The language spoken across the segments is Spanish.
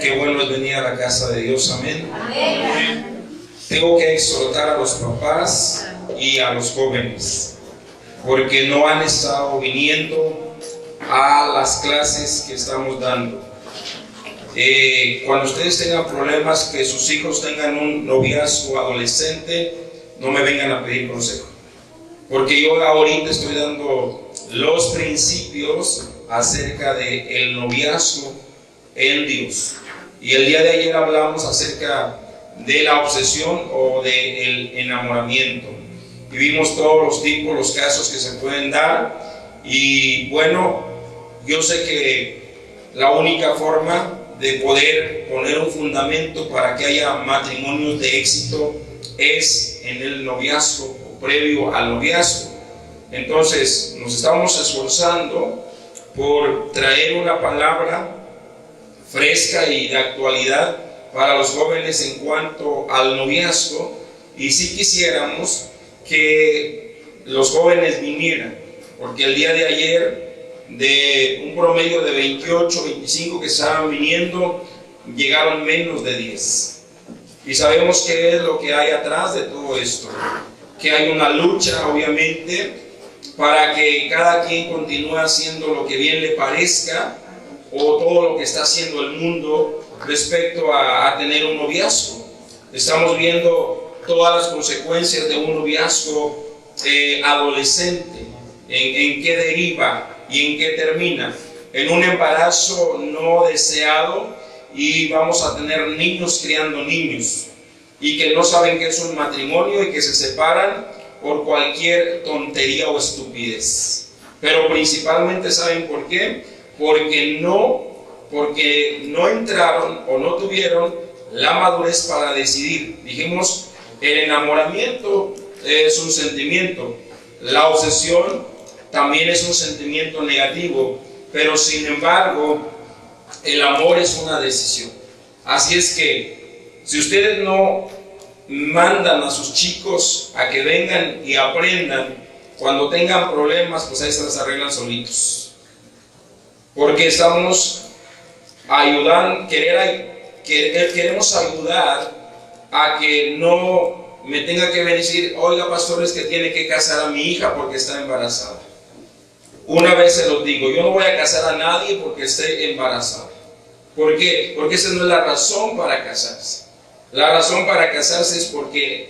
Qué bueno es venir a la casa de Dios, amén. Tengo que exhortar a los papás y a los jóvenes, porque no han estado viniendo a las clases que estamos dando. Cuando ustedes tengan problemas, que sus hijos tengan un noviazgo adolescente, no me vengan a pedir consejo, porque yo ahorita estoy dando los principios acerca del noviazgo en Dios. Y el día de ayer hablamos acerca de la obsesión o del enamoramiento, y vimos todos los tipos, los casos que se pueden dar. Y bueno, yo sé que la única forma de poder poner un fundamento para que haya matrimonios de éxito es en el noviazgo o previo al noviazgo. Entonces nos estamos esforzando por traer una palabra fresca y de actualidad para los jóvenes en cuanto al noviazgo, y si quisiéramos que los jóvenes vinieran, porque el día de ayer, de un promedio de 28, 25 que estaban viniendo, llegaron menos de 10. Y sabemos qué es lo que hay atrás de todo esto, que hay una lucha, obviamente, para que cada quien continúe haciendo lo que bien le parezca, o todo lo que está haciendo el mundo respecto a tener un noviazgo. Estamos viendo todas las consecuencias de un noviazgo adolescente, en qué deriva y en qué termina. En un embarazo no deseado, y vamos a tener niños criando niños, y que no saben qué es un matrimonio y que se separan por cualquier tontería o estupidez. Pero principalmente, ¿saben por qué? Porque no entraron o no tuvieron la madurez para decidir. Dijimos, el enamoramiento es un sentimiento, la obsesión también es un sentimiento negativo, pero sin embargo el amor es una decisión. Así es que si ustedes no mandan a sus chicos a que vengan y aprendan, cuando tengan problemas, pues ahí se las arreglan solitos. Porque estamos ayudando, queremos ayudar a que no me tenga que decir, oiga pastor, es que tiene que casar a mi hija porque está embarazada. Una vez se los digo, yo no voy a casar a nadie porque esté embarazada. ¿Por qué? Porque esa no es la razón para casarse. La razón para casarse es porque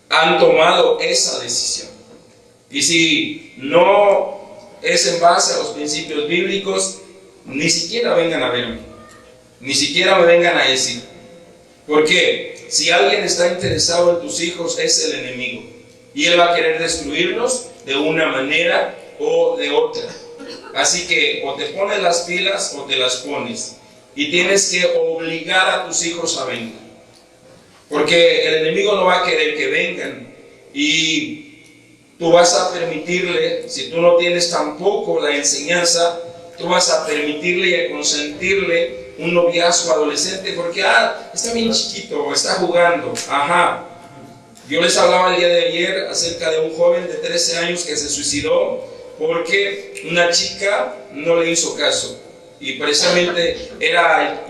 han tomado esa decisión. Y si no es en base a los principios bíblicos, ni siquiera vengan a verme, ni siquiera me vengan a decir. Porque si alguien está interesado en tus hijos, es el enemigo, y él va a querer destruirlos de una manera o de otra. Así que o te pones las pilas o te las pones, y tienes que obligar a tus hijos a venir, porque el enemigo no va a querer que vengan, y tú vas a permitirle, si tú no tienes tampoco la enseñanza, tú vas a permitirle y a consentirle un noviazgo adolescente, porque está bien chiquito, está jugando. Yo les hablaba el día de ayer acerca de un joven de 13 años que se suicidó porque una chica no le hizo caso, y precisamente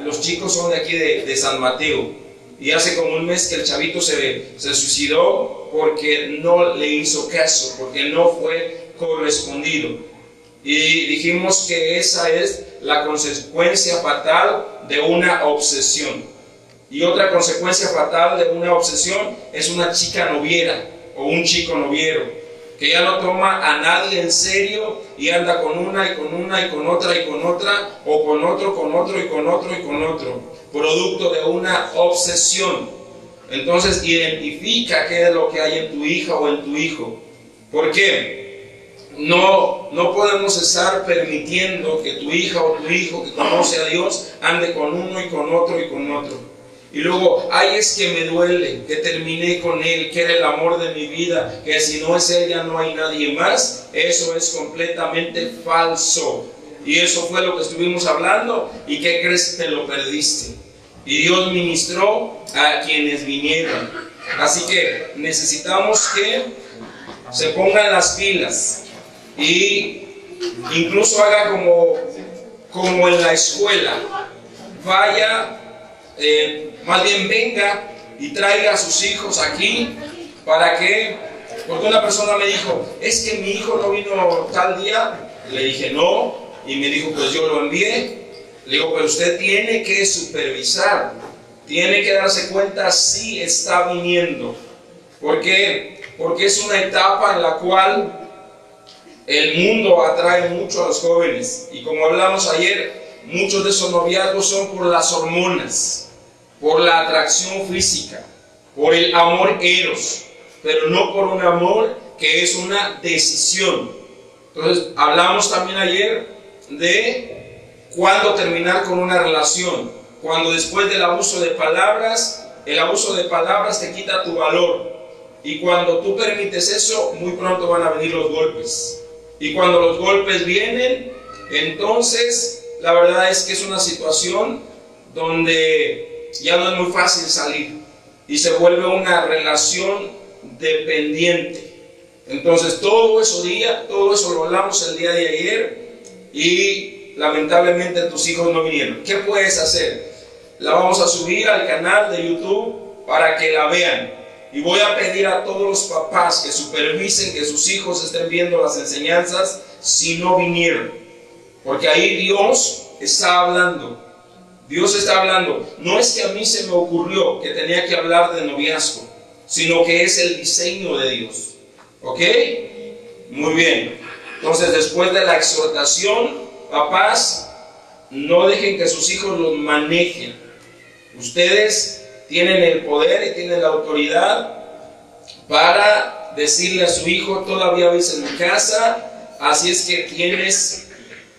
los chicos son de aquí de San Mateo. Y hace como un mes que el chavito se suicidó porque no le hizo caso, porque no fue correspondido. Y dijimos que esa es la consecuencia fatal de una obsesión. Y otra consecuencia fatal de una obsesión es una chica noviera o un chico noviero, que ya no toma a nadie en serio y anda con una y con una y con otra y con otra, o con otro, con otro y con otro y con otro, producto de una obsesión. Entonces identifica qué es lo que hay en tu hija o en tu hijo. ¿Por qué? No podemos estar permitiendo que tu hija o tu hijo que conoce a Dios ande con uno y con otro y con otro. Y luego, es que me duele, que terminé con él, que era el amor de mi vida, que si no es él ya no hay nadie más. Eso es completamente falso. Y eso fue lo que estuvimos hablando. ¿Y qué crees? Te lo perdiste. Y Dios ministró a quienes vinieron. Así que necesitamos que se pongan las pilas, y incluso haga como en la escuela. vaya, más bien venga y traiga a sus hijos aquí para que, porque una persona me dijo, es que mi hijo no vino tal día. Le dije no, y me dijo, pues yo lo envié. Le digo, pero usted tiene que supervisar, tiene que darse cuenta si está viniendo. ¿Por qué? Porque es una etapa en la cual el mundo atrae mucho a los jóvenes. Y como hablamos ayer, muchos de esos noviazgos son por las hormonas, por la atracción física, por el amor eros, pero no por un amor que es una decisión. Entonces, hablamos también ayer de cuándo terminar con una relación. Cuando después del abuso de palabras, el abuso de palabras te quita tu valor. Y cuando tú permites eso, muy pronto van a venir los golpes. Y cuando los golpes vienen, entonces la verdad es que es una situación donde ya no es muy fácil salir. Y se vuelve una relación dependiente. Entonces todo eso lo hablamos el día de ayer. Y lamentablemente tus hijos no vinieron. ¿Qué puedes hacer? La vamos a subir al canal de YouTube para que la vean. Y voy a pedir a todos los papás que supervisen que sus hijos estén viendo las enseñanzas si no vinieron. Porque ahí Dios está hablando. Dios está hablando. No es que a mí se me ocurrió que tenía que hablar de noviazgo, sino que es el diseño de Dios. ¿Ok? Muy bien. Entonces, después de la exhortación, papás, no dejen que sus hijos los manejen. Ustedes tienen el poder y tienen la autoridad para decirle a su hijo, todavía vives en mi casa, así es que tienes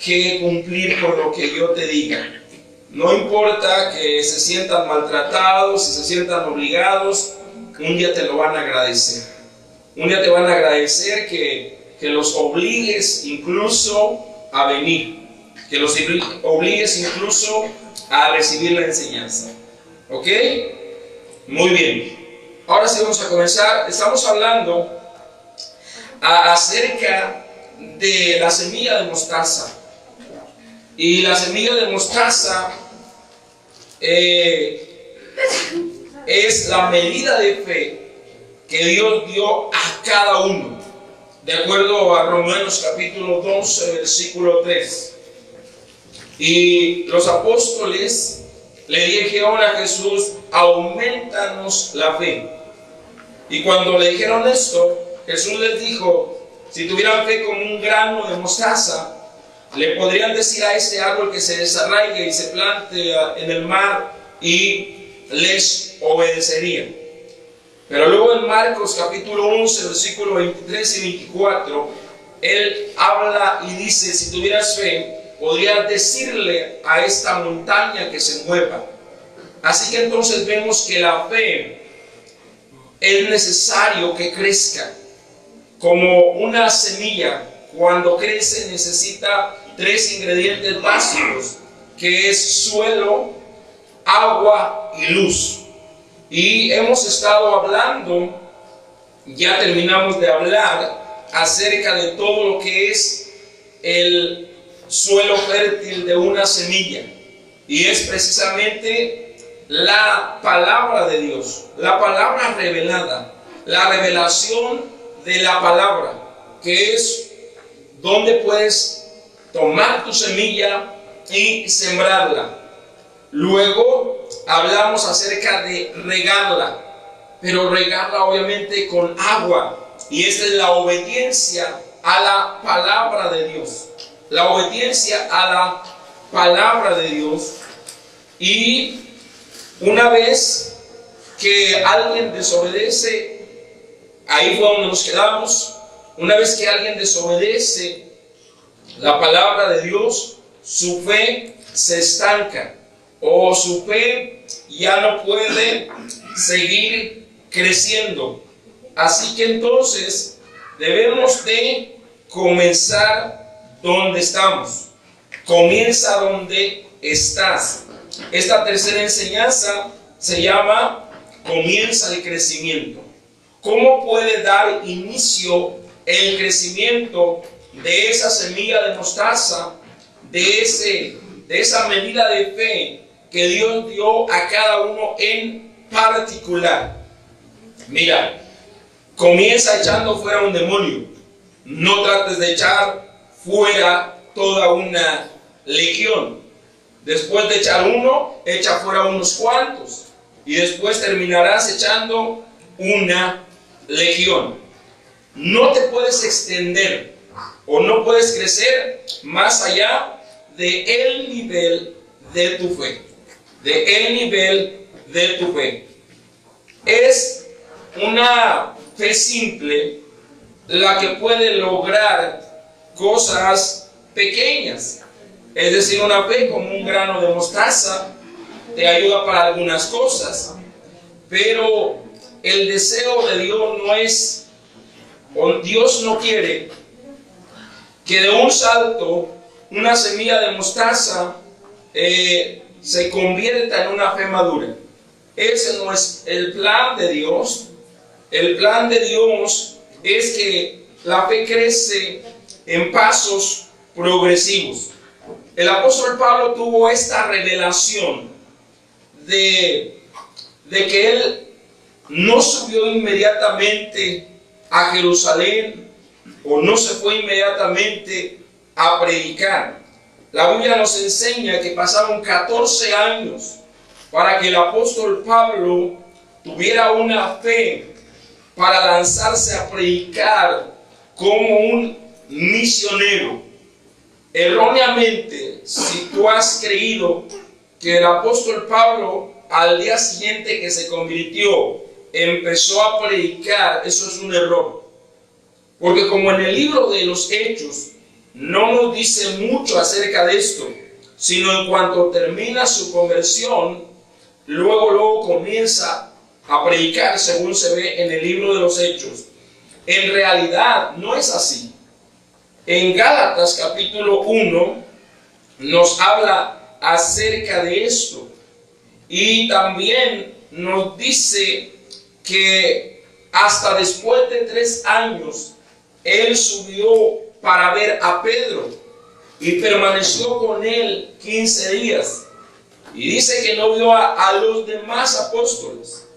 que cumplir con lo que yo te diga. No importa que se sientan maltratados, si se sientan obligados, un día te lo van a agradecer. Un día te van a agradecer que los obligues incluso a venir, que los obligues incluso a recibir la enseñanza. ¿Ok? Muy bien. Ahora sí vamos a comenzar. Estamos hablando acerca de la semilla de mostaza. Y la semilla de mostaza es la medida de fe que Dios dio a cada uno, de acuerdo a Romanos capítulo 12, versículo 3. Y los apóstoles le dijeron a Jesús, aumentanos la fe. Y cuando le dijeron esto, Jesús les dijo, si tuvieran fe como un grano de mostaza, le podrían decir a este árbol que se desarraigue y se plante en el mar y les obedecería. Pero luego en Marcos capítulo 11, versículo 23 y 24, él habla y dice, si tuvieras fe, podrías decirle a esta montaña que se mueva. Así que entonces vemos que la fe es necesario que crezca. Como una semilla, cuando crece necesita 3 ingredientes básicos, que es suelo, agua y luz. Y hemos estado hablando, ya terminamos de hablar acerca de todo lo que es el suelo fértil de una semilla, y es precisamente la palabra de Dios, la palabra revelada, la revelación de la palabra, que es donde puedes tomar tu semilla y sembrarla. Luego hablamos acerca de regarla, pero regarla obviamente con agua, y esta es la obediencia a la palabra de Dios. La obediencia a la palabra de Dios. Y una vez que alguien desobedece, ahí fue donde nos quedamos. Una vez que alguien desobedece la palabra de Dios, su fe se estanca, o su fe ya no puede seguir creciendo. Así que entonces debemos de comenzar donde estamos. Comienza donde estás. Esta tercera enseñanza se llama comienza el crecimiento. ¿Cómo puede dar inicio el crecimiento de esa semilla de mostaza, de esa medida de fe que Dios dio a cada uno en particular. Mira, comienza echando fuera un demonio. No trates de echar fuera toda una legión. Después de echar uno, echa fuera unos cuantos. Y después terminarás echando una legión. No te puedes extender o no puedes crecer más allá del nivel de tu fe. De el nivel de tu fe. Es una fe simple la que puede lograr cosas pequeñas. Es decir, una fe como un grano de mostaza te ayuda para algunas cosas. Pero el deseo de Dios no es, o Dios no quiere que de un salto una semilla de mostaza se convierta en una fe madura. Ese no es el plan de Dios. El plan de Dios es que la fe crece en pasos progresivos. El apóstol Pablo tuvo esta revelación de que él no subió inmediatamente a Jerusalén o no se fue inmediatamente a predicar. La Biblia nos enseña que pasaron 14 años para que el apóstol Pablo tuviera una fe para lanzarse a predicar como un misionero. Erróneamente, si tú has creído que el apóstol Pablo al día siguiente que se convirtió empezó a predicar, eso es un error. Porque como en el libro de los Hechos no nos dice mucho acerca de esto, sino en cuanto termina su conversión, luego comienza a predicar, según se ve en el libro de los Hechos. En realidad no es así. En Gálatas capítulo 1 nos habla acerca de esto. Y también nos dice que hasta después de 3 años él subió para ver a Pedro y permaneció con él 15 días. Y dice que no vio a los demás apóstoles.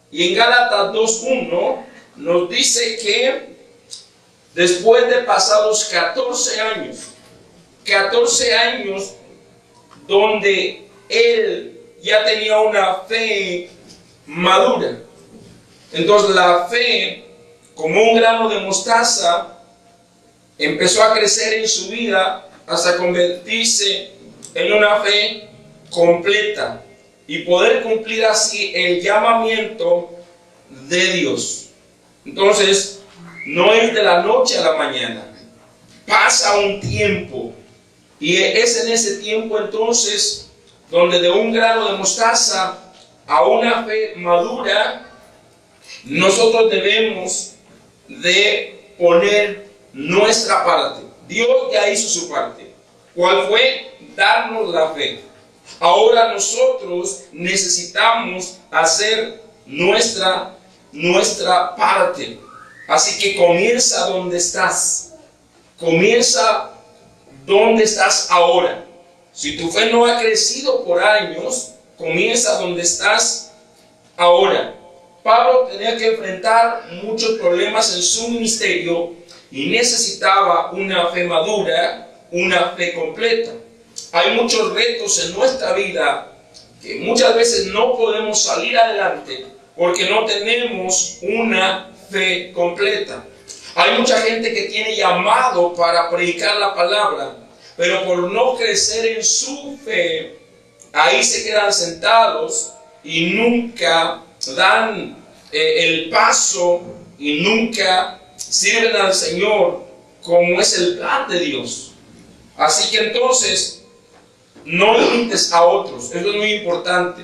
Y en Gálatas 2:1 nos dice que después de pasados 14 años donde él ya tenía una fe madura. Entonces la fe, como un grano de mostaza, empezó a crecer en su vida hasta convertirse en una fe completa y poder cumplir así el llamamiento de Dios. Entonces, no es de la noche a la mañana. Pasa un tiempo y es en ese tiempo entonces donde de un grano de mostaza a una fe madura, nosotros debemos de poner nuestra parte. Dios ya hizo su parte. ¿Cuál fue? Darnos la fe. Ahora nosotros necesitamos hacer nuestra parte. Así que comienza donde estás. Comienza donde estás ahora. Si tu fe no ha crecido por años, comienza donde estás ahora. Pablo tenía que enfrentar muchos problemas en su ministerio y necesitaba una fe madura, una fe completa. Hay muchos retos en nuestra vida que muchas veces no podemos salir adelante porque no tenemos una fe completa. Hay mucha gente que tiene llamado para predicar la palabra, pero por no crecer en su fe, ahí se quedan sentados y nunca dan el paso y nunca sirven al Señor como es el plan de Dios. Así que entonces, no imites a otros, eso es muy importante.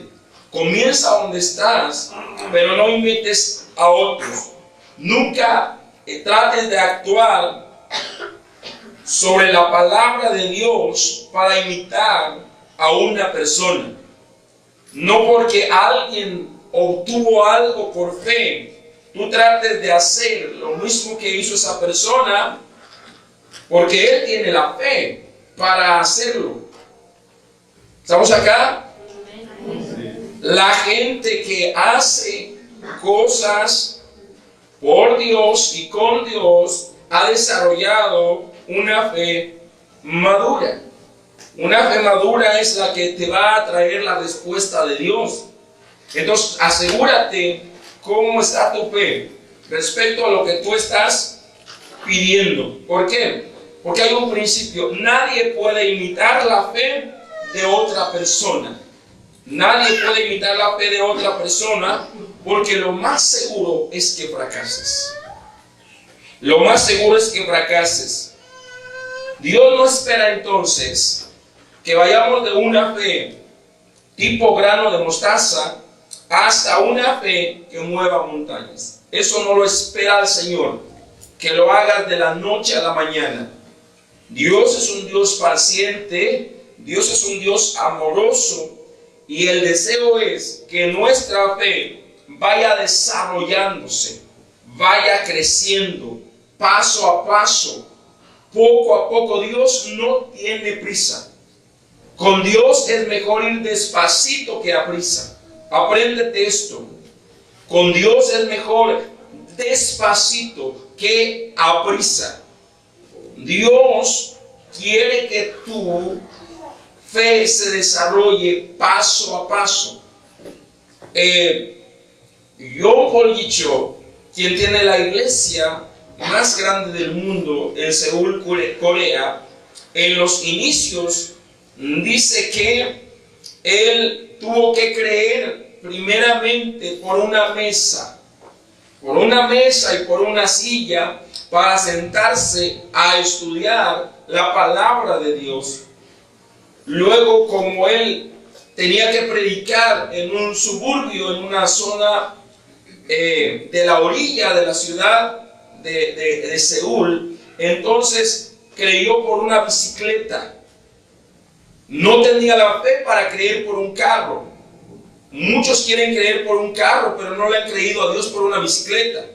Comienza donde estás, pero no imites a otros. Nunca trates de actuar sobre la palabra de Dios para imitar a una persona. No porque alguien obtuvo algo por fe, tú trates de hacer lo mismo que hizo esa persona, porque él tiene la fe para hacerlo. ¿Estamos acá? La gente que hace cosas por Dios y con Dios ha desarrollado una fe madura. Una fe madura es la que te va a traer la respuesta de Dios. Entonces, asegúrate cómo está tu fe respecto a lo que tú estás pidiendo. ¿Por qué? Porque hay un principio. Nadie puede imitar la fe de otra persona. Nadie puede imitar la fe de otra persona, porque lo más seguro es que fracases. Lo más seguro es que fracases. Dios no espera entonces que vayamos de una fe tipo grano de mostaza hasta una fe que mueva montañas. Eso no lo espera el Señor, que lo hagas de la noche a la mañana. Dios es un Dios paciente, Dios es un Dios amoroso, y el deseo es que nuestra fe vaya desarrollándose, vaya creciendo, paso a paso, poco a poco. Dios no tiene prisa. Con Dios es mejor ir despacito que a prisa. Apréndete esto. Con Dios es mejor despacito que a prisa. Dios quiere que tu fe se desarrolle paso a paso. John Paul Cho, quien tiene la iglesia más grande del mundo en Seúl, Corea, en los inicios dice que él tuvo que creer primeramente por una mesa y por una silla para sentarse a estudiar la palabra de Dios. Luego, como él tenía que predicar en un suburbio, en una zona de la orilla de la ciudad de Seúl, entonces creyó por una bicicleta. No tenía la fe para creer por un carro. Muchos quieren creer por un carro, pero no le han creído a Dios por una bicicleta.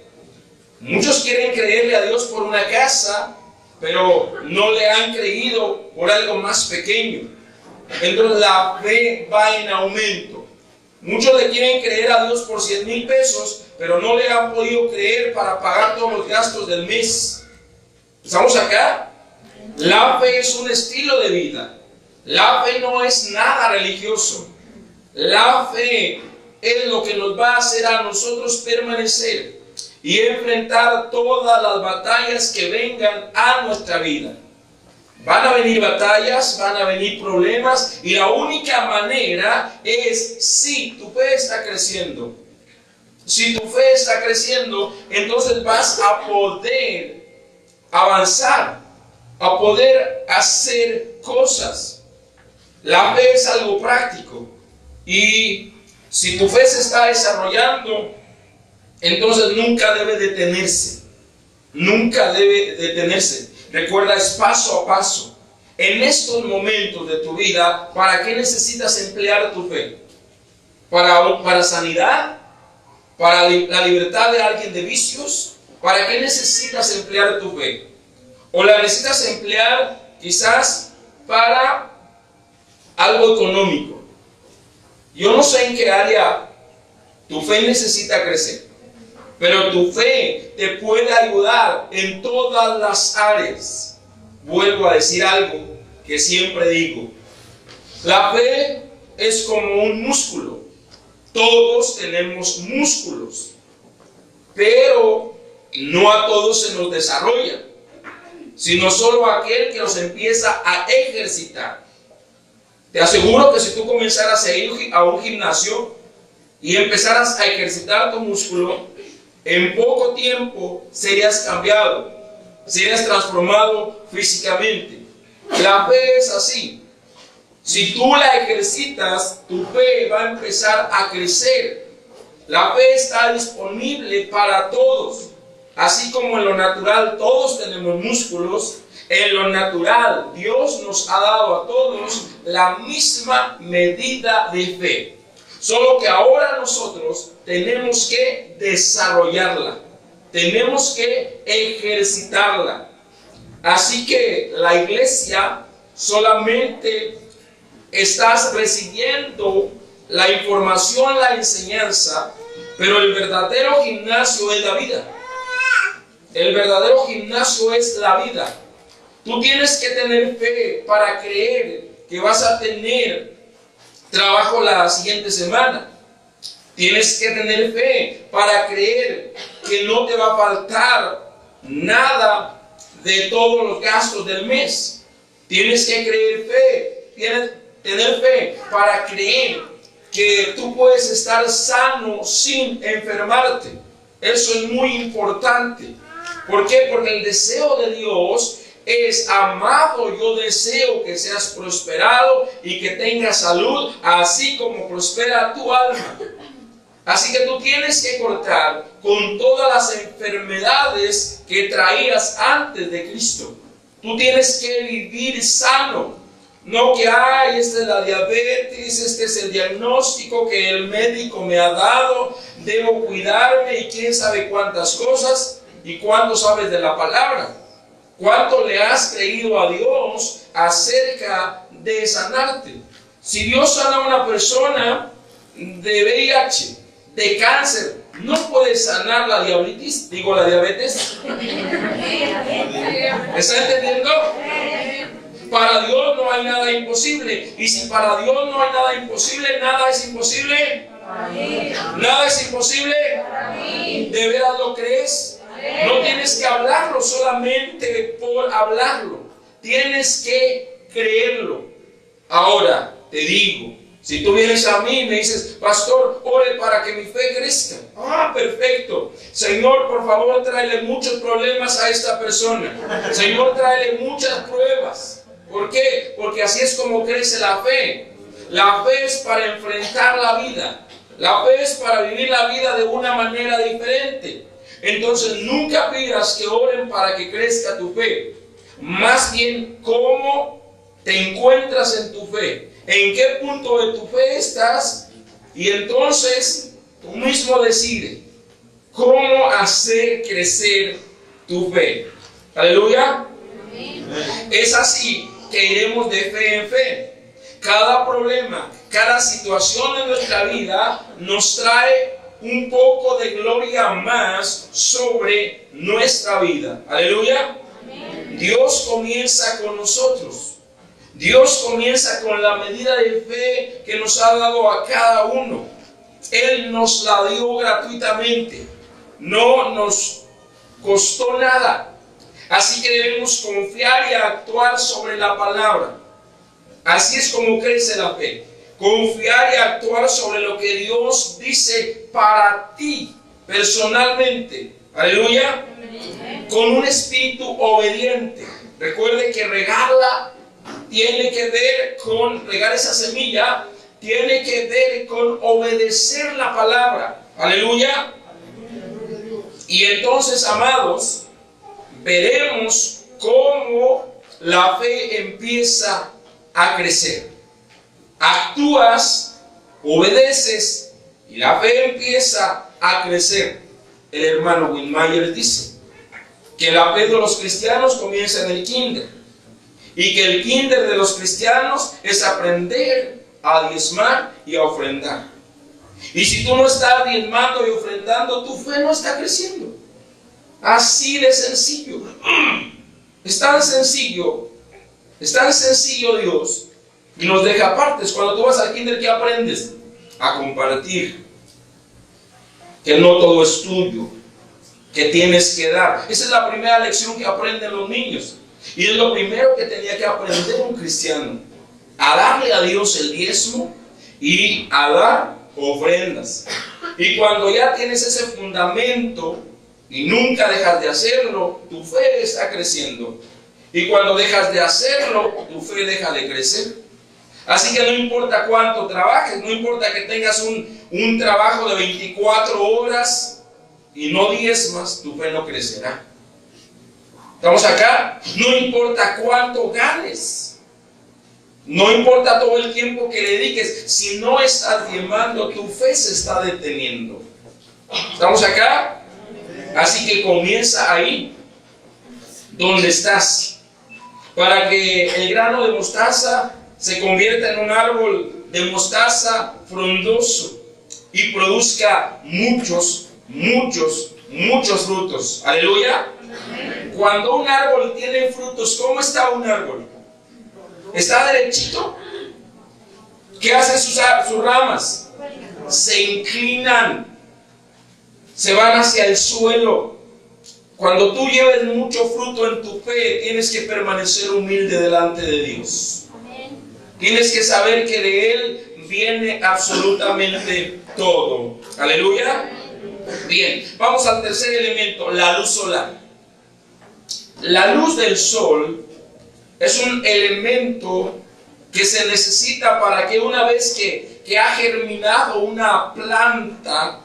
Muchos quieren creerle a Dios por una casa, pero no le han creído por algo más pequeño. Entonces la fe va en aumento. Muchos le quieren creer a Dios por 100,000 pesos, pero no le han podido creer para pagar todos los gastos del mes. ¿Estamos acá? La fe es un estilo de vida. La fe no es nada religioso. La fe es lo que nos va a hacer a nosotros permanecer y enfrentar todas las batallas que vengan a nuestra vida. Van a venir batallas, van a venir problemas, y la única manera es si tu fe está creciendo. Si tu fe está creciendo, entonces vas a poder avanzar, a poder hacer cosas. La fe es algo práctico, y si tu fe se está desarrollando, entonces nunca debe detenerse. Nunca debe detenerse. Recuerda, es paso a paso. En estos momentos de tu vida, ¿para qué necesitas emplear tu fe? ¿Para sanidad? ¿Para la libertad de alguien de vicios? ¿Para qué necesitas emplear tu fe? ¿O la necesitas emplear quizás para algo económico? Yo no sé en qué área tu fe necesita crecer, pero tu fe te puede ayudar en todas las áreas. Vuelvo a decir algo que siempre digo. La fe es como un músculo. Todos tenemos músculos, pero no a todos se nos desarrolla, sino solo a aquel que los empieza a ejercitar. Te aseguro que si tú comenzaras a ir a un gimnasio y empezaras a ejercitar tu músculo, en poco tiempo serías cambiado, serías transformado físicamente. La fe es así. Si tú la ejercitas, tu fe va a empezar a crecer. La fe está disponible para todos. Así como en lo natural todos tenemos músculos, en lo natural Dios nos ha dado a todos la misma medida de fe. Solo que ahora nosotros tenemos que desarrollarla, tenemos que ejercitarla. Así que la iglesia solamente estás recibiendo la información, la enseñanza, pero el verdadero gimnasio es la vida. El verdadero gimnasio es la vida. Tú tienes que tener fe para creer que vas a tener trabajo la siguiente semana. Tienes que tener fe para creer que no te va a faltar nada de todos los gastos del mes. Tienes que tener fe para creer que tú puedes estar sano sin enfermarte. Eso es muy importante. ¿Por qué? Porque el deseo de Dios es: amado, yo deseo que seas prosperado y que tengas salud, así como prospera tu alma. Así que tú tienes que cortar con todas las enfermedades que traías antes de Cristo. Tú tienes que vivir sano. No que, esta es la diabetes, este es el diagnóstico que el médico me ha dado, debo cuidarme y quién sabe cuántas cosas. ¿Y cuánto sabes de la palabra? ¿Cuánto le has creído a Dios acerca de sanarte? Si Dios sana a una persona de VIH, de cáncer, no puede sanar la diabetes. ¿Está entendiendo? Para Dios no hay nada imposible. Y si para Dios no hay nada imposible, nada es imposible. Nada es imposible. ¿De veras lo crees? No tienes que hablarlo solamente por hablarlo. Tienes que creerlo. Ahora, te digo, si tú vienes a mí y me dices: pastor, ore para que mi fe crezca. Perfecto. Señor, por favor, tráele muchos problemas a esta persona. Señor, tráele muchas pruebas. ¿Por qué? Porque así es como crece la fe. La fe es para enfrentar la vida. La fe es para vivir la vida de una manera diferente. Entonces nunca pidas que oren para que crezca tu fe. Más bien, ¿cómo te encuentras en tu fe? ¿En qué punto de tu fe estás? Y entonces tú mismo decides cómo hacer crecer tu fe. Aleluya. Es así que iremos de fe en fe. Cada problema, cada situación de nuestra vida nos trae un poco de gloria más sobre nuestra vida. Aleluya. Dios comienza con nosotros. Dios comienza con la medida de fe que nos ha dado a cada uno. Él nos la dio gratuitamente. No nos costó nada. Así que debemos confiar y actuar sobre la palabra. Así es como crece la fe. Confiar y actuar sobre lo que Dios dice para ti personalmente. Aleluya. Con un espíritu obediente. Recuerde que regarla tiene que ver con regar esa semilla, tiene que ver con obedecer la palabra. Aleluya. Y entonces, amados, veremos cómo la fe empieza a crecer. Actúas, obedeces y la fe empieza a crecer. El hermano Winmayer dice que la fe de los cristianos comienza en el kinder y que el kinder de los cristianos es aprender a diezmar y a ofrendar. Y si tú no estás diezmando y ofrendando, tu fe no está creciendo. Así de sencillo. Es tan sencillo Dios, y nos deja partes. Cuando tú vas al kinder, ¿qué aprendes? A compartir. Que no todo es tuyo, que tienes que dar. Esa es la primera lección que aprenden los niños. Y es lo primero que tenía que aprender un cristiano: a darle a Dios el diezmo y a dar ofrendas. Y cuando ya tienes ese fundamento y nunca dejas de hacerlo, tu fe está creciendo. Y cuando dejas de hacerlo, tu fe deja de crecer. Así que no importa cuánto trabajes, no importa que tengas un trabajo de 24 horas y no diezmas, tu fe no crecerá. ¿Estamos acá? No importa cuánto ganes, no importa todo el tiempo que le dediques, si no estás diezmando, tu fe se está deteniendo. ¿Estamos acá? Así que comienza ahí donde estás, para que el grano de mostaza se convierta en un árbol de mostaza frondoso y produzca muchos frutos. Aleluya. Cuando un árbol tiene frutos, ¿cómo está un árbol? ¿Está derechito? ¿Qué hacen sus ramas? Se inclinan, se van hacia el suelo. Cuando tú lleves mucho fruto en tu fe, tienes que permanecer humilde delante de Dios. Tienes que saber que de Él viene absolutamente todo. Aleluya. Bien, vamos al tercer elemento, la luz solar. La luz del sol es un elemento que se necesita para que una vez que ha germinado una planta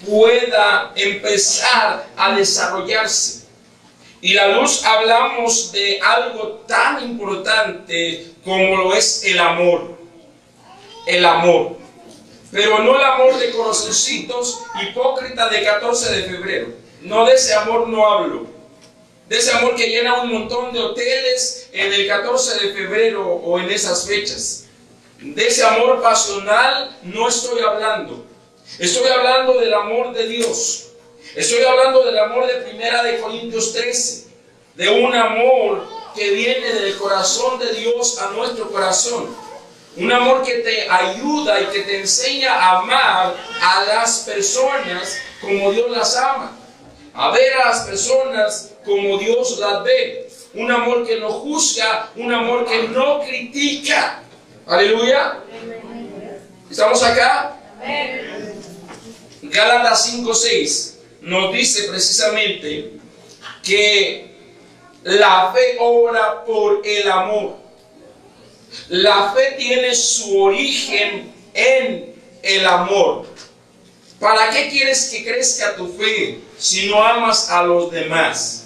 pueda empezar a desarrollarse. Y la luz, hablamos de algo tan importante como lo es el amor. El amor. Pero no el amor de corazoncitos hipócrita de 14 de febrero. No, de ese amor no hablo. De ese amor que llena un montón de hoteles en el 14 de febrero o en esas fechas. De ese amor pasional no estoy hablando. Estoy hablando del amor de Dios. Estoy hablando del amor de 1 de Corintios 13. De un amor que viene del corazón de Dios a nuestro corazón. Un amor que te ayuda y que te enseña a amar a las personas como Dios las ama. A ver a las personas como Dios las ve. Un amor que no juzga, un amor que no critica. Aleluya. ¿Estamos acá? Gálatas 5:6 nos dice precisamente que la fe obra por el amor. La fe tiene su origen en el amor. ¿Para qué quieres que crezca tu fe si no amas a los demás?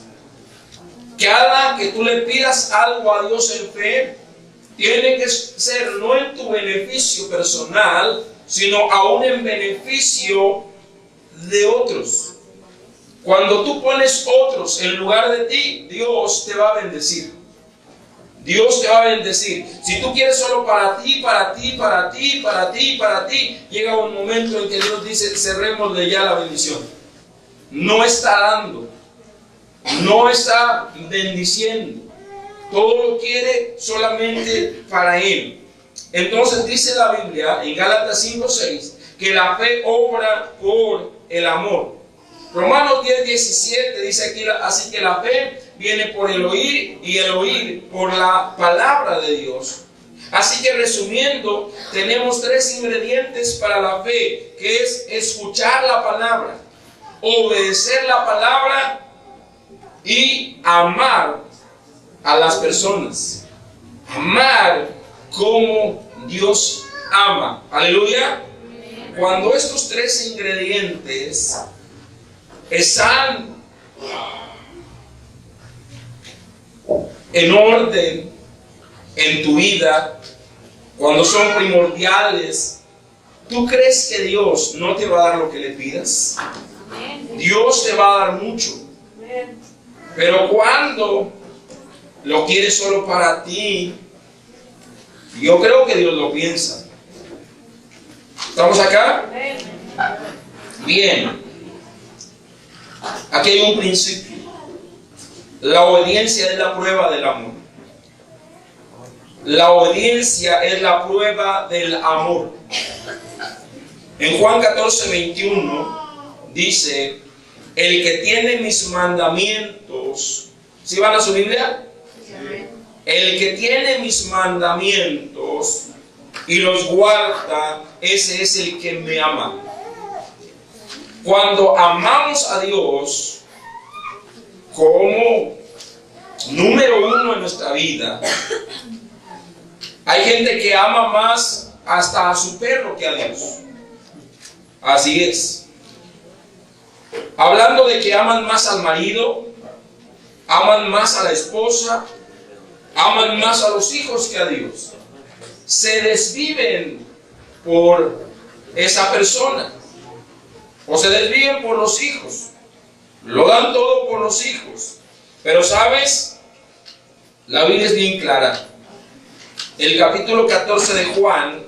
Cada que tú le pidas algo a Dios en fe, tiene que ser no en tu beneficio personal, sino aún en beneficio de otros. Cuando tú pones otros en lugar de ti, Dios te va a bendecir. Dios te va a bendecir. Si tú quieres solo para ti, llega un momento en que Dios dice, cerrémosle ya la bendición. No está dando, no está bendiciendo. Todo lo quiere solamente para Él. Entonces dice la Biblia en Gálatas 5:6 que la fe obra por el amor. Romanos 10:17 dice aquí, así que la fe viene por el oír y el oír por la palabra de Dios. Así que resumiendo, tenemos 3 ingredientes para la fe, que es escuchar la palabra, obedecer la palabra y amar a las personas. Amar como Dios ama. Aleluya. Cuando estos 3 ingredientes están en orden en tu vida, cuando son primordiales, ¿tú crees que Dios no te va a dar lo que le pidas? Dios te va a dar mucho. Pero cuando lo quieres solo para ti, yo creo que Dios lo piensa. ¿Estamos acá? Bien. Aquí hay un principio. La obediencia es la prueba del amor. La obediencia es la prueba del amor. En Juan 14:21 dice, el que tiene mis mandamientos, ¿sí van a su Biblia? El que tiene mis mandamientos y los guarda, ese es el que me ama. Cuando amamos a Dios como número 1 en nuestra vida, hay gente que ama más hasta a su perro que a Dios. Así es. Hablando de que aman más al marido, aman más a la esposa, aman más a los hijos que a Dios. Se desviven por esa persona. O se desviven por los hijos. Lo dan todo por los hijos. Pero ¿sabes? La Biblia es bien clara. El capítulo 14 de Juan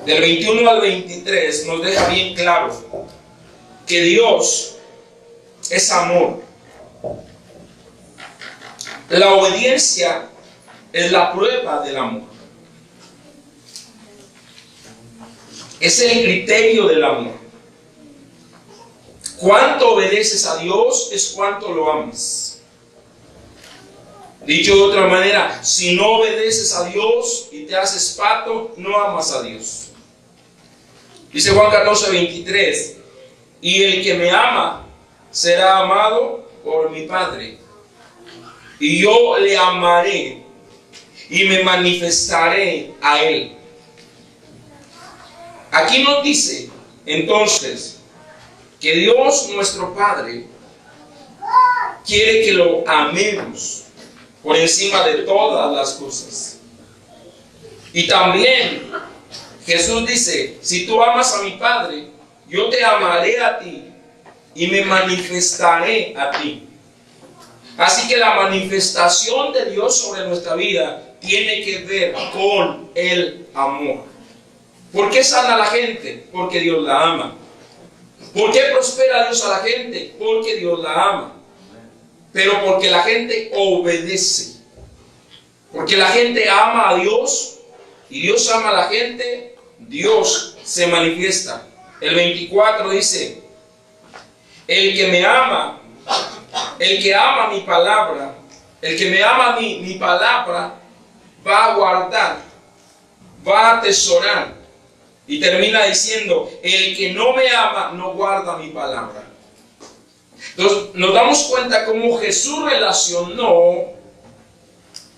del 21 al 23, nos deja bien claro que Dios es amor. La obediencia es la prueba del amor. Es el criterio del amor. Cuánto obedeces a Dios es cuánto lo amas. Dicho de otra manera, si no obedeces a Dios y te haces pato, no amas a Dios. Dice Juan 14, 23, y el que me ama será amado por mi Padre, y yo le amaré y me manifestaré a él. Aquí nos dice entonces que Dios nuestro Padre quiere que lo amemos por encima de todas las cosas. Y también Jesús dice, si tú amas a mi Padre, yo te amaré a ti y me manifestaré a ti. Así que la manifestación de Dios sobre nuestra vida tiene que ver con el amor. ¿Por qué sana a la gente? Porque Dios la ama. ¿Por qué prospera Dios a la gente? Porque Dios la ama. Pero porque la gente obedece. Porque la gente ama a Dios y Dios ama a la gente, Dios se manifiesta. El 24 dice, el que me ama, el que ama mi palabra, el que me ama mi palabra, va a guardar, va a atesorar. Y termina diciendo, el que no me ama, no guarda mi palabra. Entonces nos damos cuenta cómo Jesús relacionó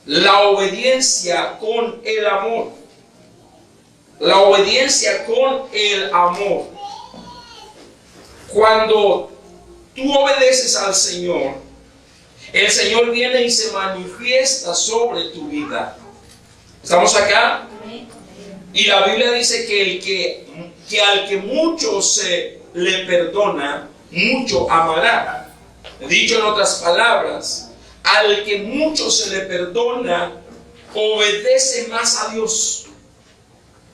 la obediencia con el amor. La obediencia con el amor. Cuando tú obedeces al Señor, el Señor viene y se manifiesta sobre tu vida. ¿Estamos acá? Y la Biblia dice que al que mucho se le perdona, mucho amará. Dicho en otras palabras, al que mucho se le perdona, obedece más a Dios.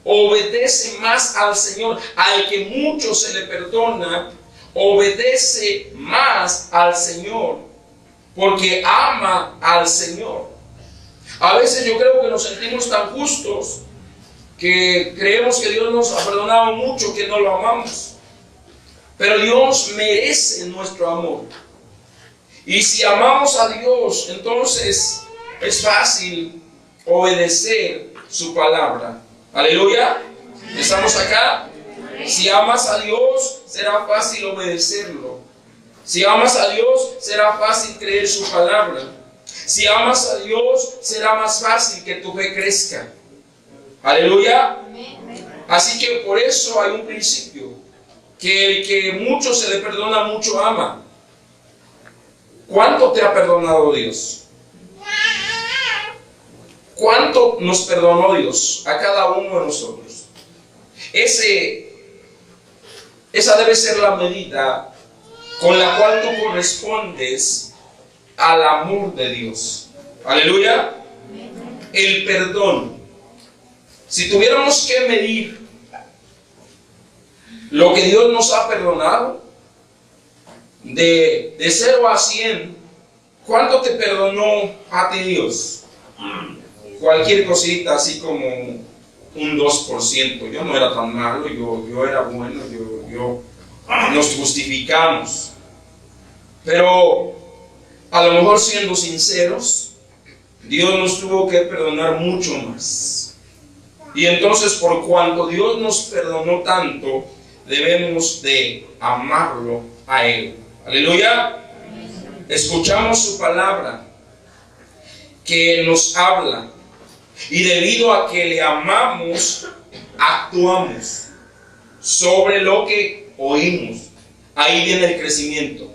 Obedece más al Señor. Al que mucho se le perdona, obedece más al Señor, porque ama al Señor. A veces yo creo que nos sentimos tan justos que creemos que Dios nos ha perdonado mucho, que no lo amamos. Pero Dios merece nuestro amor. Y si amamos a Dios, entonces es fácil obedecer su palabra. Aleluya. ¿Estamos acá? Si amas a Dios, será fácil obedecerlo. Si amas a Dios, será fácil creer su palabra. Si amas a Dios, será más fácil que tu fe crezca. Aleluya. Así que por eso hay un principio, que el que mucho se le perdona, mucho ama. ¿Cuánto te ha perdonado Dios? ¿Cuánto nos perdonó Dios a cada uno de nosotros? Esa debe ser la medida con la cual tú correspondes al amor de Dios. Aleluya. El perdón. Si tuviéramos que medir lo que Dios nos ha perdonado, de 0 a 100, ¿cuánto te perdonó a ti Dios? Cualquier cosita, así como un 2%. Yo no era tan malo, yo era bueno, nos justificamos. Pero a lo mejor, siendo sinceros, Dios nos tuvo que perdonar mucho más. Y entonces, por cuanto Dios nos perdonó tanto, debemos de amarlo a Él. Aleluya. Escuchamos su palabra que nos habla, y debido a que le amamos, actuamos sobre lo que oímos. Ahí viene el crecimiento.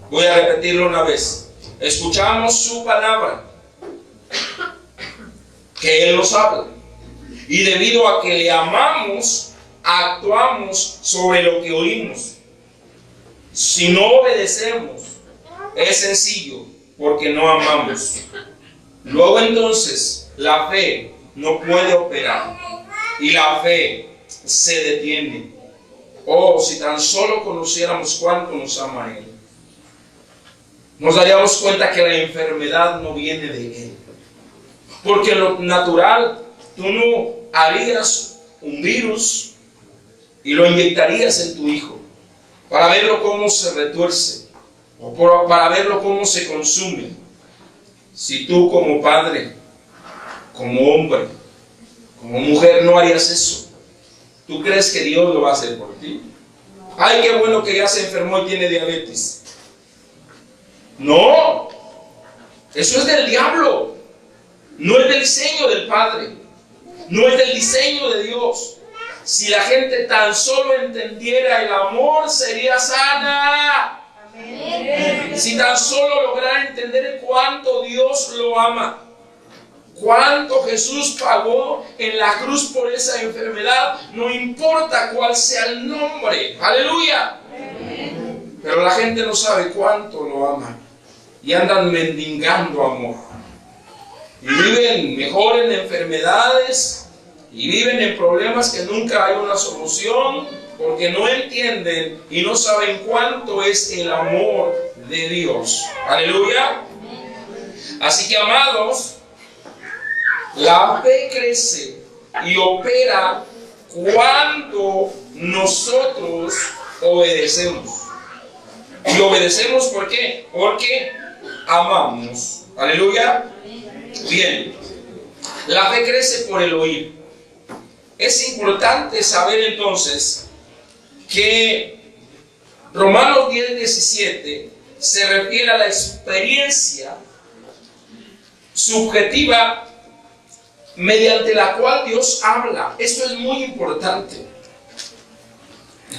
Voy a repetirlo una vez. Escuchamos su palabra, que Él nos habla, y debido a que le amamos, actuamos sobre lo que oímos. Si no obedecemos, es sencillo, porque no amamos. Luego entonces la fe no puede operar, y la fe se detiene. Oh, si tan solo conociéramos cuánto nos ama Él, nos daríamos cuenta que la enfermedad no viene de Él. Porque en lo natural, tú no harías un virus y lo inyectarías en tu hijo para verlo cómo se retuerce o para verlo cómo se consume. Si tú como padre, como hombre, como mujer no harías eso, ¿tú crees que Dios lo va a hacer por ti? Ay, qué bueno que ya se enfermó y tiene diabetes. No, eso es del diablo. No es del diseño del Padre, no es del diseño de Dios. Si la gente tan solo entendiera el amor, sería sana. Amén. Si tan solo lograra entender cuánto Dios lo ama, cuánto Jesús pagó en la cruz por esa enfermedad, no importa cuál sea el nombre. Aleluya. Amén. Pero la gente no sabe cuánto lo ama y andan mendigando amor. Y viven mejor en enfermedades y viven en problemas que nunca hay una solución, porque no entienden y no saben cuánto es el amor de Dios. Aleluya. Así que, amados, la fe crece y opera cuando nosotros obedecemos. Y obedecemos, ¿por qué? Porque amamos. Aleluya. Bien, la fe crece por el oír. Es importante saber entonces que Romanos 10:17 se refiere a la experiencia subjetiva mediante la cual Dios habla. Esto es muy importante.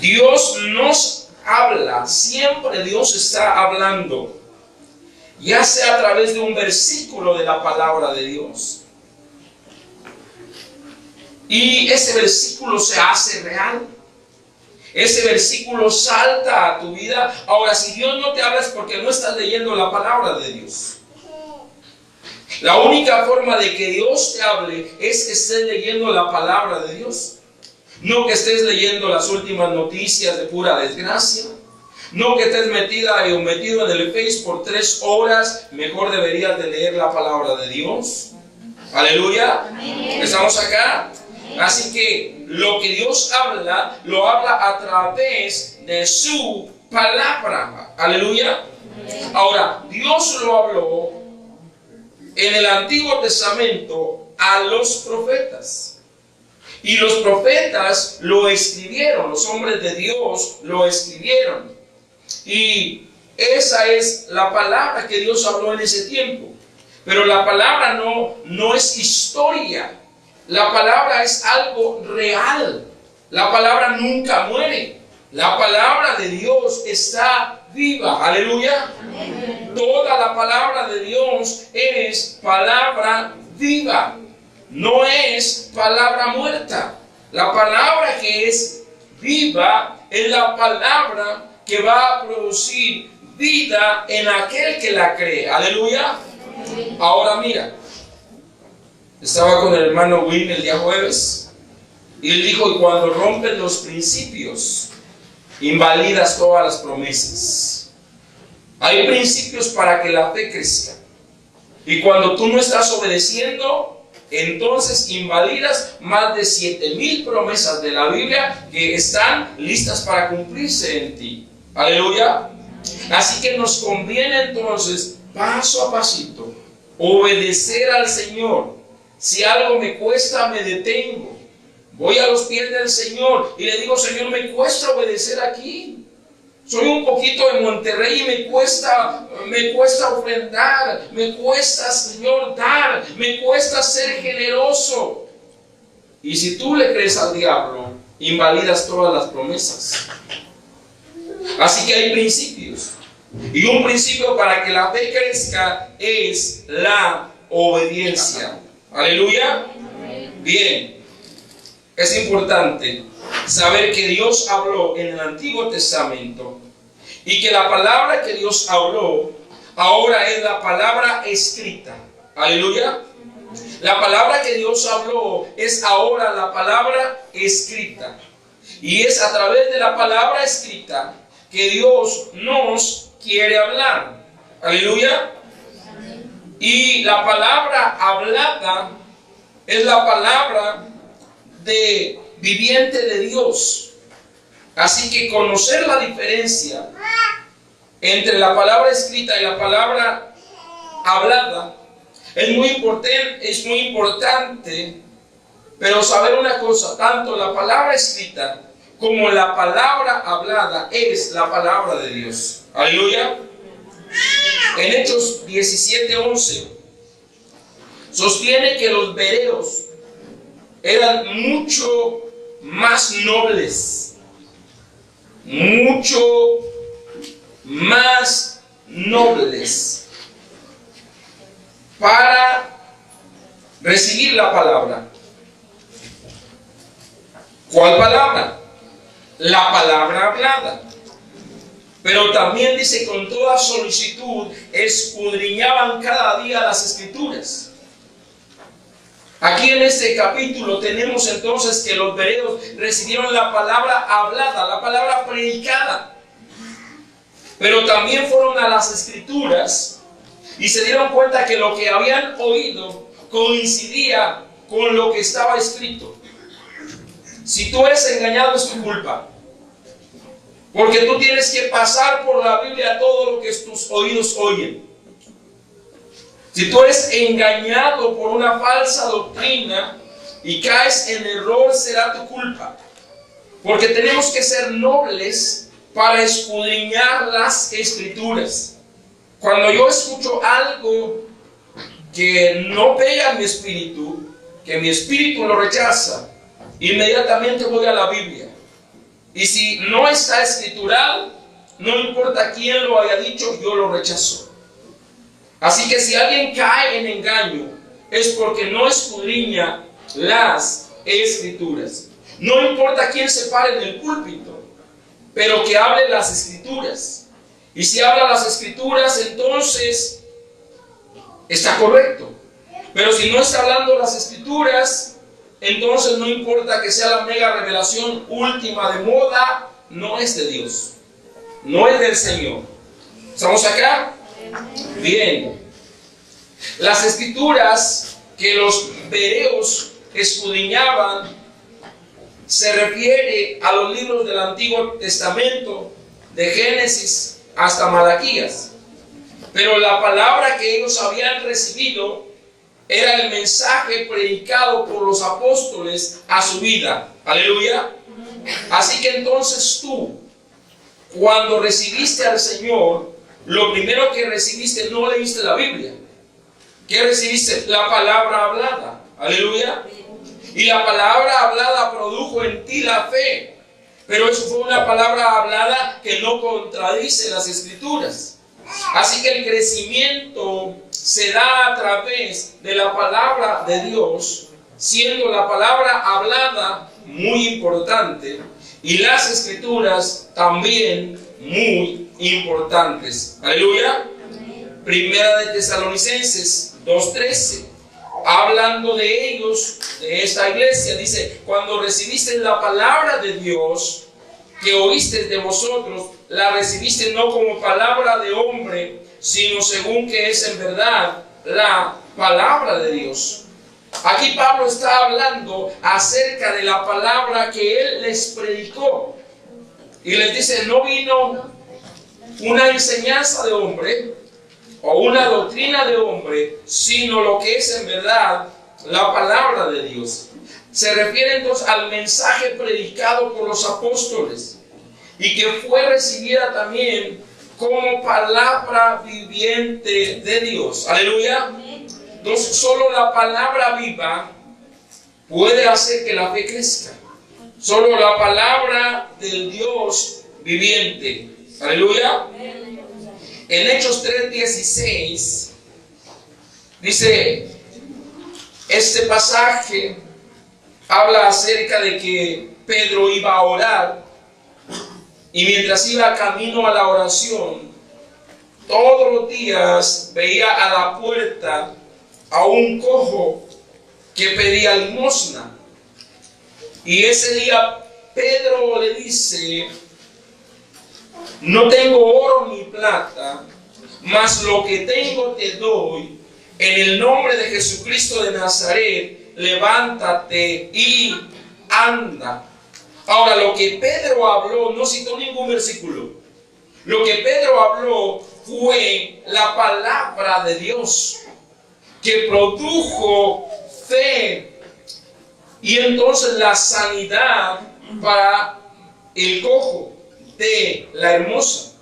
Dios nos habla, siempre Dios está hablando, ya sea a través de un versículo de la palabra de Dios. Y ese versículo se hace real. Ese versículo salta a tu vida. Ahora, si Dios no te habla es porque no estás leyendo la palabra de Dios. La única forma de que Dios te hable es que estés leyendo la palabra de Dios. No que estés leyendo las últimas noticias de pura desgracia. No que estés metido en el Face por 3 horas. Mejor deberías de leer la palabra de Dios. Aleluya. Amén. ¿Estamos acá? Amén. Así que lo que Dios habla, lo habla a través de su palabra. Aleluya. Amén. Ahora, Dios lo habló en el Antiguo Testamento a los profetas. Y los profetas lo escribieron, los hombres de Dios lo escribieron. Y esa es la palabra que Dios habló en ese tiempo. Pero la palabra no es historia. La palabra es algo real. La palabra nunca muere. La palabra de Dios está viva. Aleluya. Amén. Toda la palabra de Dios es palabra viva. No es palabra muerta. La palabra que es viva es la palabra que va a producir vida en aquel que la cree. Aleluya. Ahora mira, estaba con el hermano Win el día jueves y él dijo: y cuando rompes los principios, invalidas todas las promesas. Hay principios para que la fe crezca, y cuando tú no estás obedeciendo, entonces invalidas más de 7,000 promesas de la Biblia que están listas para cumplirse en ti. Aleluya. Así que nos conviene entonces, paso a pasito, obedecer al Señor. Si algo me cuesta, me detengo. Voy a los pies del Señor y le digo: Señor, me cuesta obedecer aquí. Soy un poquito de Monterrey y me cuesta ofrendar, me cuesta, Señor, dar, me cuesta ser generoso. Y si tú le crees al diablo, invalidas todas las promesas. Así que hay principios. Y un principio para que la fe crezca es la obediencia. Aleluya. Bien. Es importante saber que Dios habló en el Antiguo Testamento y que la palabra que Dios habló ahora es la palabra escrita. Aleluya. La palabra que Dios habló es ahora la palabra escrita. Y es a través de la palabra escrita que Dios nos quiere hablar. Aleluya. Y la palabra hablada es la palabra de viviente de Dios. Así que conocer la diferencia entre la palabra escrita y la palabra hablada es muy importante, pero saber una cosa, tanto la palabra escrita como la palabra hablada es la palabra de Dios. Aleluya. En Hechos 17:11 sostiene que los bereos eran mucho más nobles, para recibir la palabra. ¿Cuál palabra? La palabra hablada. Pero también dice, con toda solicitud escudriñaban cada día las Escrituras. Aquí en este capítulo tenemos entonces que los bereos recibieron la palabra hablada, la palabra predicada. Pero también fueron a las Escrituras y se dieron cuenta que lo que habían oído coincidía con lo que estaba escrito. Si tú eres engañado es tu culpa, porque tú tienes que pasar por la Biblia todo lo que tus oídos oyen. Si tú eres engañado por una falsa doctrina y caes en error, será tu culpa, porque tenemos que ser nobles para escudriñar las Escrituras. Cuando yo escucho algo que no pega en mi espíritu, que mi espíritu lo rechaza, inmediatamente voy a la Biblia. Y si no está escritural, no importa quién lo haya dicho, yo lo rechazo. Así que si alguien cae en engaño, es porque no escudriña las Escrituras. No importa quién se pare en el púlpito, pero que hable las Escrituras. Y si habla las Escrituras, entonces está correcto. Pero si no está hablando las Escrituras, entonces no importa que sea la mega revelación última de moda, no es de Dios, no es del Señor. ¿Estamos acá? Bien. Las Escrituras que los bereos escudriñaban se refiere a los libros del Antiguo Testamento, de Génesis hasta Malaquías. Pero la palabra que ellos habían recibido era el mensaje predicado por los apóstoles a su vida. Aleluya. Así que entonces tú, cuando recibiste al Señor, lo primero que recibiste, no leíste la Biblia. ¿Qué recibiste? La palabra hablada. Aleluya. Y la palabra hablada produjo en ti la fe. Pero eso fue una palabra hablada que no contradice las Escrituras. Así que el crecimiento se da a través de la palabra de Dios, siendo la palabra hablada muy importante y las Escrituras también muy importantes. Aleluya. Primera de Tesalonicenses 2:13, hablando de ellos, de esta iglesia, dice: cuando recibiste la palabra de Dios que oíste de vosotros, la recibiste no como palabra de hombre, sino según que es en verdad la palabra de Dios. Aquí Pablo está hablando acerca de la palabra que él les predicó. Y les dice, no vino una enseñanza de hombre o una doctrina de hombre, sino lo que es en verdad la palabra de Dios. Se refiere entonces al mensaje predicado por los apóstoles y que fue recibida también como palabra viviente de Dios. Aleluya. Entonces solo la palabra viva puede hacer que la fe crezca. Solo la palabra del Dios viviente. Aleluya. En Hechos 3:16 dice, este pasaje habla acerca de que Pedro iba a orar y mientras iba camino a la oración, todos los días veía a la puerta a un cojo que pedía limosna. Y ese día Pedro le dice: no tengo oro ni plata, mas lo que tengo te doy. En el nombre de Jesucristo de Nazaret, levántate y anda. Ahora, lo que Pedro habló, no citó ningún versículo. Lo que Pedro habló fue la palabra de Dios, que produjo fe y entonces la sanidad para el cojo de la hermosa.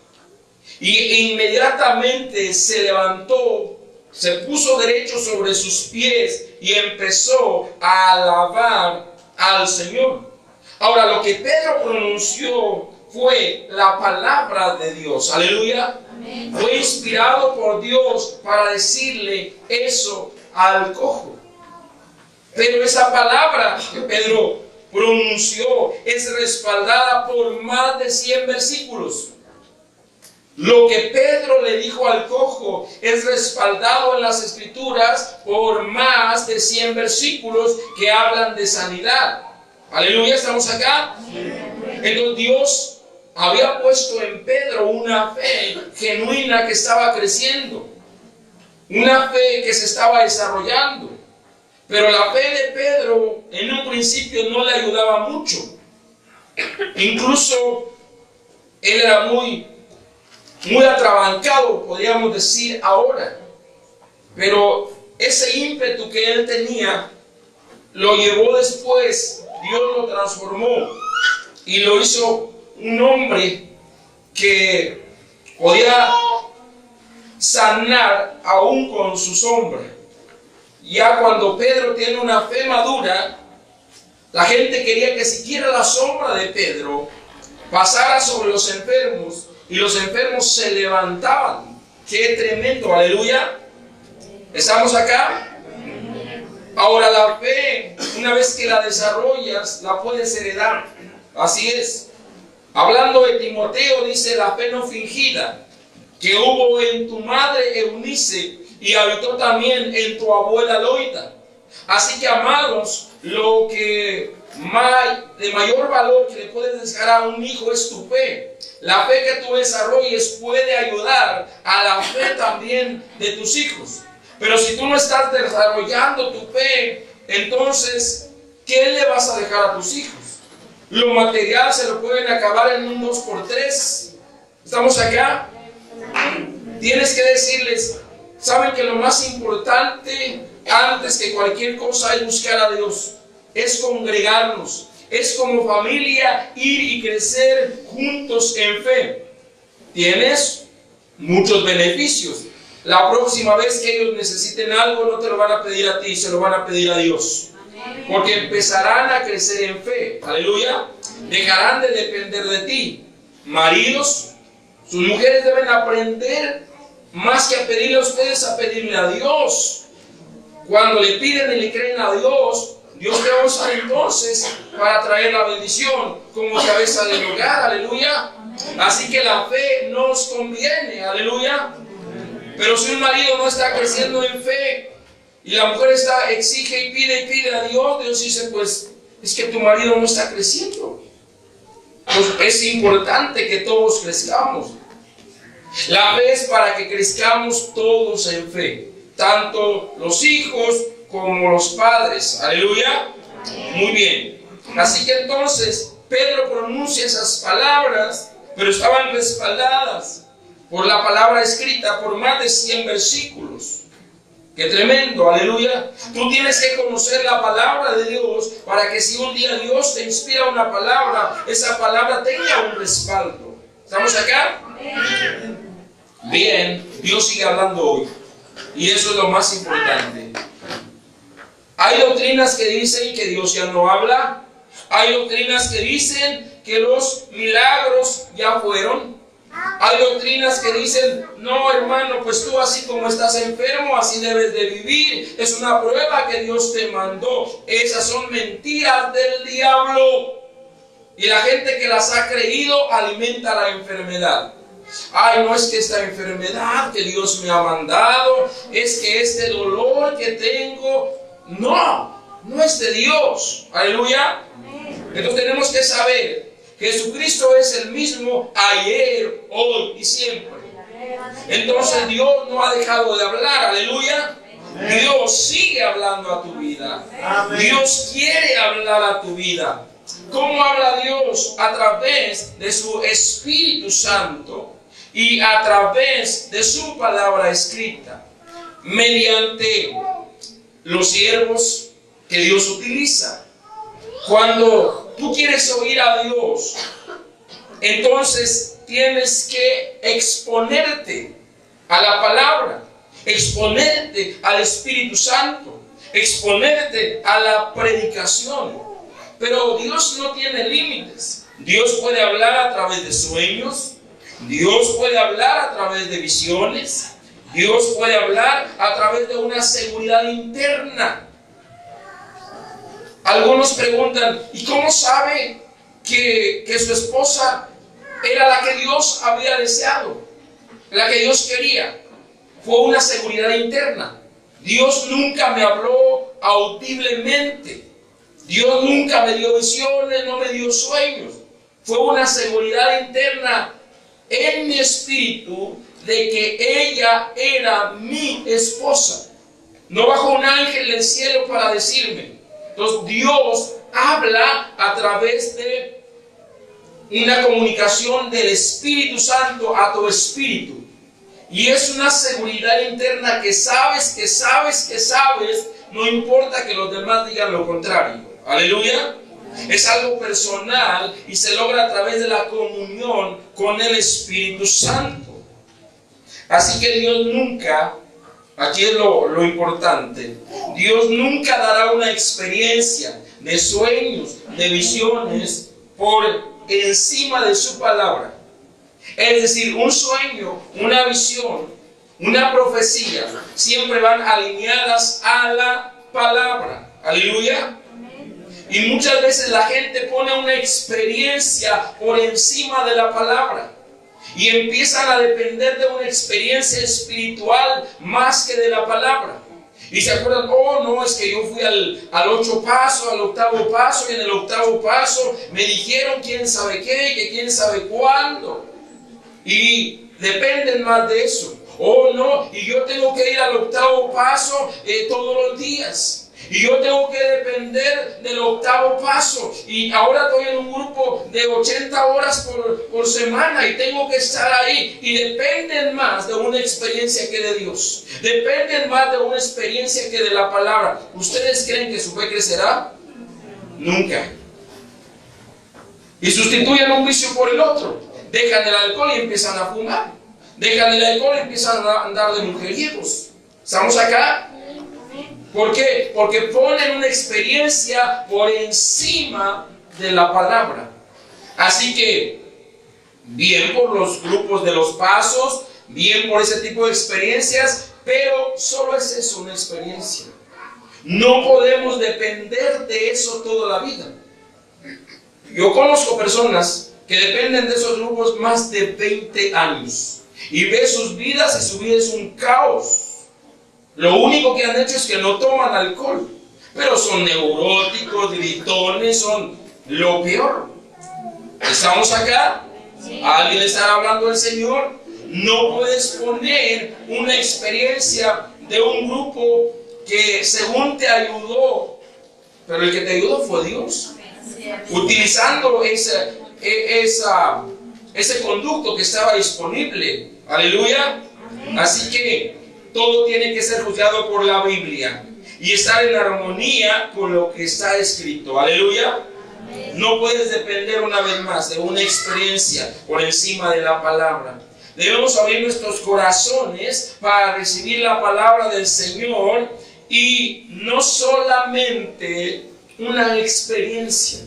Y inmediatamente se levantó, se puso derecho sobre sus pies y empezó a alabar al Señor. Ahora, lo que Pedro pronunció fue la palabra de Dios. Aleluya. Amén. Fue inspirado por Dios para decirle eso al cojo. Pero esa palabra que Pedro pronunció es respaldada por más de 100 versículos. Lo que Pedro le dijo al cojo es respaldado en las Escrituras por más de 100 versículos que hablan de sanidad. Aleluya, ¿estamos acá? Entonces Dios había puesto en Pedro una fe genuina que estaba creciendo, una fe que se estaba desarrollando. Pero la fe de Pedro en un principio no le ayudaba mucho. Incluso él era muy atrabancado, podríamos decir ahora. Pero ese ímpetu que él tenía lo llevó después, Dios lo transformó y lo hizo un hombre que podía sanar aún con su sombra. Ya cuando Pedro tiene una fe madura, la gente quería que siquiera la sombra de Pedro pasara sobre los enfermos y los enfermos se levantaban. ¡Qué tremendo! ¡Aleluya! ¿Estamos acá? Ahora, la fe, una vez que la desarrollas, la puedes heredar. Así es. Hablando de Timoteo, dice: la fe no fingida que hubo en tu madre Eunice y habitó también en tu abuela Loida. Así que, amados, lo que de mayor valor que le puedes dejar a un hijo es tu fe. La fe que tú desarrolles puede ayudar a la fe también de tus hijos. Pero si tú no estás desarrollando tu fe, entonces, ¿qué le vas a dejar a tus hijos? Lo material se lo pueden acabar en un 2x3. ¿Estamos acá? Tienes que decirles: saben que lo más importante antes que cualquier cosa es buscar a Dios, es congregarnos, es como familia ir y crecer juntos en fe. Tienes muchos beneficios. La próxima vez que ellos necesiten algo, no te lo van a pedir a ti, se lo van a pedir a Dios. Porque empezarán a crecer en fe. Aleluya. Dejarán de depender de ti. Maridos, sus mujeres deben aprender más que a pedirle a ustedes, a pedirle a Dios. Cuando le piden y le creen a Dios, Dios te va a usar entonces para traer la bendición como cabeza del hogar. Aleluya. Así que la fe nos conviene. Aleluya. Pero si un marido no está creciendo en fe y la mujer exige y pide a Dios, Dios dice: pues es que tu marido no está creciendo. Pues es importante que todos crezcamos. La fe es para que crezcamos todos en fe, tanto los hijos como los padres. Aleluya. Muy bien. Así que entonces Pedro pronuncia esas palabras, pero estaban respaldadas por la palabra escrita, por más de 100 versículos. ¡Qué tremendo! ¡Aleluya! Tú tienes que conocer la palabra de Dios para que si un día Dios te inspira una palabra, esa palabra tenga un respaldo. ¿Estamos acá? Bien, Dios sigue hablando hoy. Y eso es lo más importante. Hay doctrinas que dicen que Dios ya no habla. Hay doctrinas que dicen que los milagros ya fueron. Hay doctrinas que dicen: no, hermano, pues tú así como estás enfermo, así debes de vivir. Es una prueba que Dios te mandó. Esas son mentiras del diablo. Y la gente que las ha creído alimenta la enfermedad. Ay, no es que esta enfermedad que Dios me ha mandado, es que este dolor que tengo. No, no es de Dios. Aleluya. Entonces tenemos que saber que Jesucristo es el mismo ayer, hoy y siempre. Entonces Dios no ha dejado de hablar. Aleluya. Dios sigue hablando a tu vida. Dios quiere hablar a tu vida. ¿Cómo habla Dios? A través de su Espíritu Santo y a través de su palabra escrita, mediante los siervos que Dios utiliza. Cuando tú quieres oír a Dios, entonces tienes que exponerte a la palabra, exponerte al Espíritu Santo, exponerte a la predicación. Pero Dios no tiene límites. Dios puede hablar a través de sueños, Dios puede hablar a través de visiones, Dios puede hablar a través de una seguridad interna. Algunos preguntan, ¿y cómo sabe que su esposa era la que Dios había deseado, la que Dios quería? Fue una seguridad interna. Dios nunca me habló audiblemente. Dios nunca me dio visiones, no me dio sueños. Fue una seguridad interna en mi espíritu de que ella era mi esposa. No bajó un ángel del cielo para decirme. Entonces Dios habla a través de una comunicación del Espíritu Santo a tu espíritu. Y es una seguridad interna que sabes, no importa que los demás digan lo contrario. Aleluya. Es algo personal y se logra a través de la comunión con el Espíritu Santo. Así que Dios nunca, aquí es lo importante, Dios nunca dará una experiencia de sueños, de visiones por encima de su palabra. Es decir, un sueño, una visión, una profecía siempre van alineadas a la palabra. Aleluya. Y muchas veces la gente pone una experiencia por encima de la palabra y empiezan a depender de una experiencia espiritual más que de la palabra. Y se acuerdan, oh no, es que yo fui al 8 paso, al 8º paso, y en el 8º paso me dijeron quién sabe qué, que quién sabe cuándo. Y dependen más de eso. Oh no, y yo tengo que ir al 8º paso todos los días. Y yo tengo que depender del 8º paso. Y ahora estoy en un grupo de 80 horas por semana y tengo que estar ahí. Y dependen más de una experiencia que de Dios. Dependen más de una experiencia que de la palabra. ¿Ustedes creen que su fe crecerá? Nunca. Y sustituyen un vicio por el otro. Dejan el alcohol y empiezan a fumar. Dejan el alcohol y empiezan a andar de mujeriegos. ¿Estamos acá? ¿Por qué? Porque ponen una experiencia por encima de la palabra. Así que, bien por los grupos de los pasos, bien por ese tipo de experiencias, pero solo es eso, una experiencia. No podemos depender de eso toda la vida. Yo conozco personas que dependen de esos grupos más de 20 años y ve sus vidas y su vida es un caos. Lo único que han hecho es que no toman alcohol, pero son neuróticos, gritones, son lo peor. ¿Estamos acá? ¿Alguien está hablando del Señor? No puedes poner una experiencia de un grupo que según te ayudó, pero el que te ayudó fue Dios, utilizando ese conducto que estaba disponible. Aleluya. Así que todo tiene que ser juzgado por la Biblia y estar en armonía con lo que está escrito. Aleluya. No puedes depender una vez más de una experiencia por encima de la palabra. Debemos abrir nuestros corazones para recibir la palabra del Señor y no solamente una experiencia.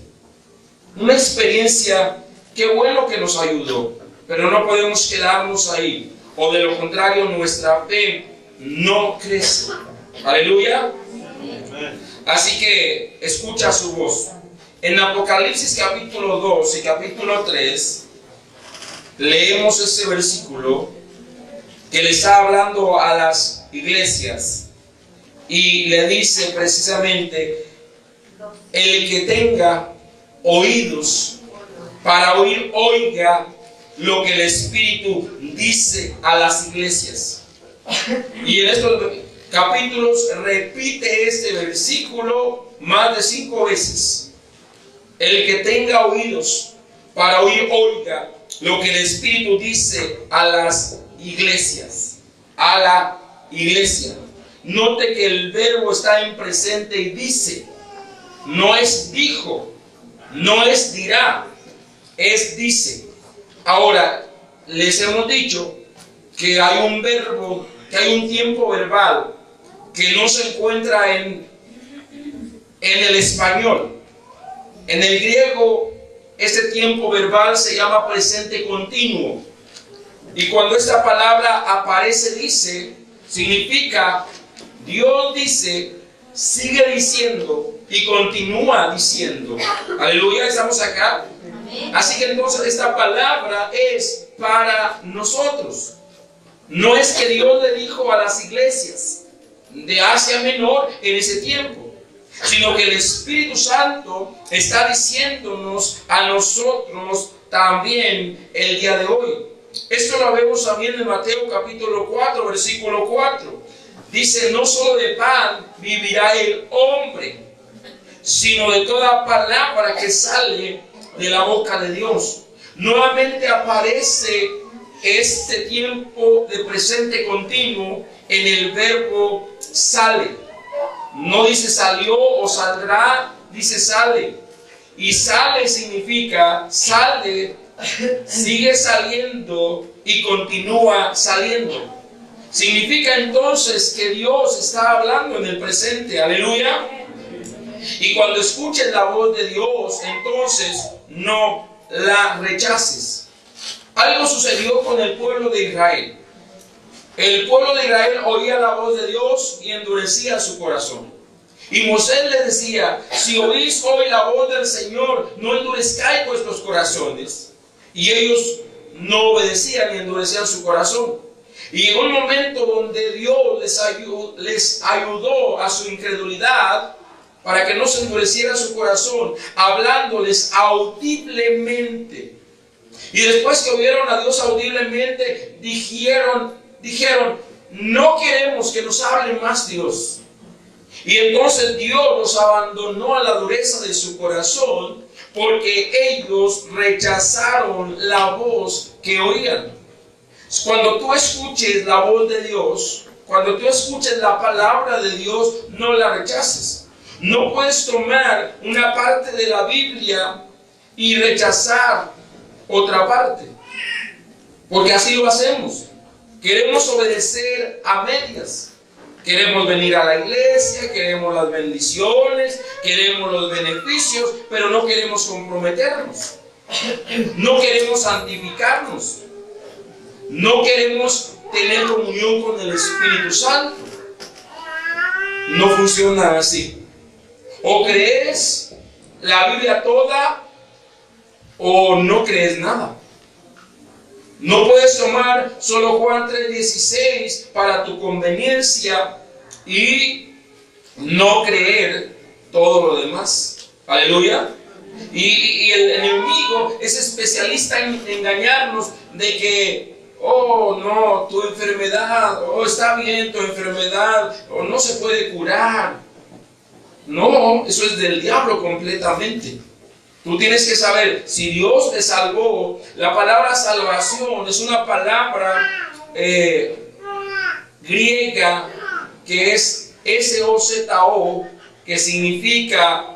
Una experiencia, qué bueno que nos ayudó, pero no podemos quedarnos ahí. O de lo contrario, nuestra fe no crece. Aleluya. Así que escucha su voz. En Apocalipsis capítulo 2 y capítulo 3 leemos ese versículo que le está hablando a las iglesias y le dice precisamente El que tenga oídos para oír, oiga lo que el Espíritu dice a las iglesias. Y en estos capítulos repite este versículo más de 5 veces. El que tenga oídos para oír, oiga lo que el Espíritu dice a las iglesias. A la iglesia. Note que el verbo está en presente y dice. No es dijo, no es dirá, es dice. Ahora, les hemos dicho que hay un verbo, que hay un tiempo verbal que no se encuentra en el español. En el griego, este tiempo verbal se llama presente continuo. Y cuando esta palabra aparece, dice, significa Dios dice, sigue diciendo y continúa diciendo. Aleluya, estamos acá. Así que entonces esta palabra es para nosotros. No es que Dios le dijo a las iglesias de Asia Menor en ese tiempo, sino que el Espíritu Santo está diciéndonos a nosotros también el día de hoy. Esto lo vemos también en Mateo capítulo 4, versículo 4. Dice, no solo de pan vivirá el hombre, sino de toda palabra que sale de la boca de Dios. Nuevamente aparece este tiempo de presente continuo en el verbo sale. No dice salió o saldrá, dice sale. Y sale significa sale, sigue saliendo y continúa saliendo. Significa entonces que Dios está hablando en el presente. Aleluya. Y cuando escuches la voz de Dios, entonces no la rechaces. Algo sucedió con el pueblo de Israel. El pueblo de Israel oía la voz de Dios y endurecía su corazón. Y Moisés les decía, si oís hoy la voz del Señor, no endurezcáis vuestros corazones. Y ellos no obedecían y endurecían su corazón. Y llegó un momento donde Dios les ayudó a su incredulidad para que no se endureciera su corazón, hablándoles audiblemente. Y después que oyeron a Dios audiblemente, dijeron, no queremos que nos hable más Dios. Y entonces Dios los abandonó a la dureza de su corazón, porque ellos rechazaron la voz que oían. Cuando tú escuches la voz de Dios, cuando tú escuches la palabra de Dios, no la rechaces. No puedes tomar una parte de la Biblia y rechazar otra parte, porque así lo hacemos. Queremos obedecer a medias. Queremos venir a la iglesia, queremos las bendiciones, queremos los beneficios, pero no queremos comprometernos. No queremos santificarnos. No queremos tener comunión con el Espíritu Santo. No funciona así. O crees la Biblia toda o no crees nada. No puedes tomar solo Juan 3:16 para tu conveniencia y no creer todo lo demás. Aleluya. Y el enemigo es especialista en engañarnos de que, oh no, tu enfermedad, oh está bien tu enfermedad, o no se puede curar. No, eso es del diablo completamente. Tú tienes que saber, si Dios te salvó, la palabra salvación es una palabra griega que es S-O-Z-O, que significa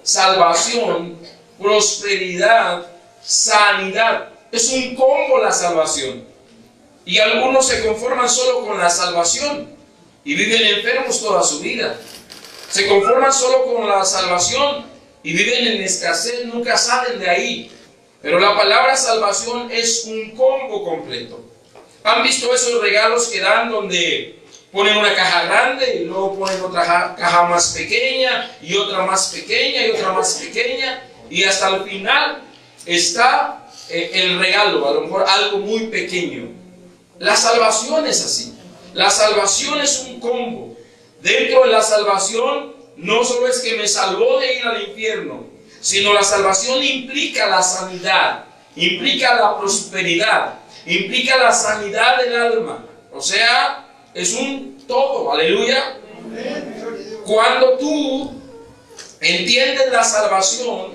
salvación, prosperidad, sanidad. Es un combo la salvación. Y algunos se conforman solo con la salvación y viven enfermos toda su vida. Se conforman solo con la salvación y viven en escasez, nunca salen de ahí. Pero la palabra salvación es un combo completo. ¿Han visto esos regalos que dan donde ponen una caja grande y luego ponen otra caja más pequeña y otra más pequeña y otra más pequeña? Y hasta el final está el regalo, a lo mejor algo muy pequeño. La salvación es así. La salvación es un combo. Dentro de la salvación no solo es que me salvó de ir al infierno, sino la salvación implica la sanidad, implica la prosperidad, implica la sanidad del alma. O sea, es un todo, aleluya. Cuando tú entiendes la salvación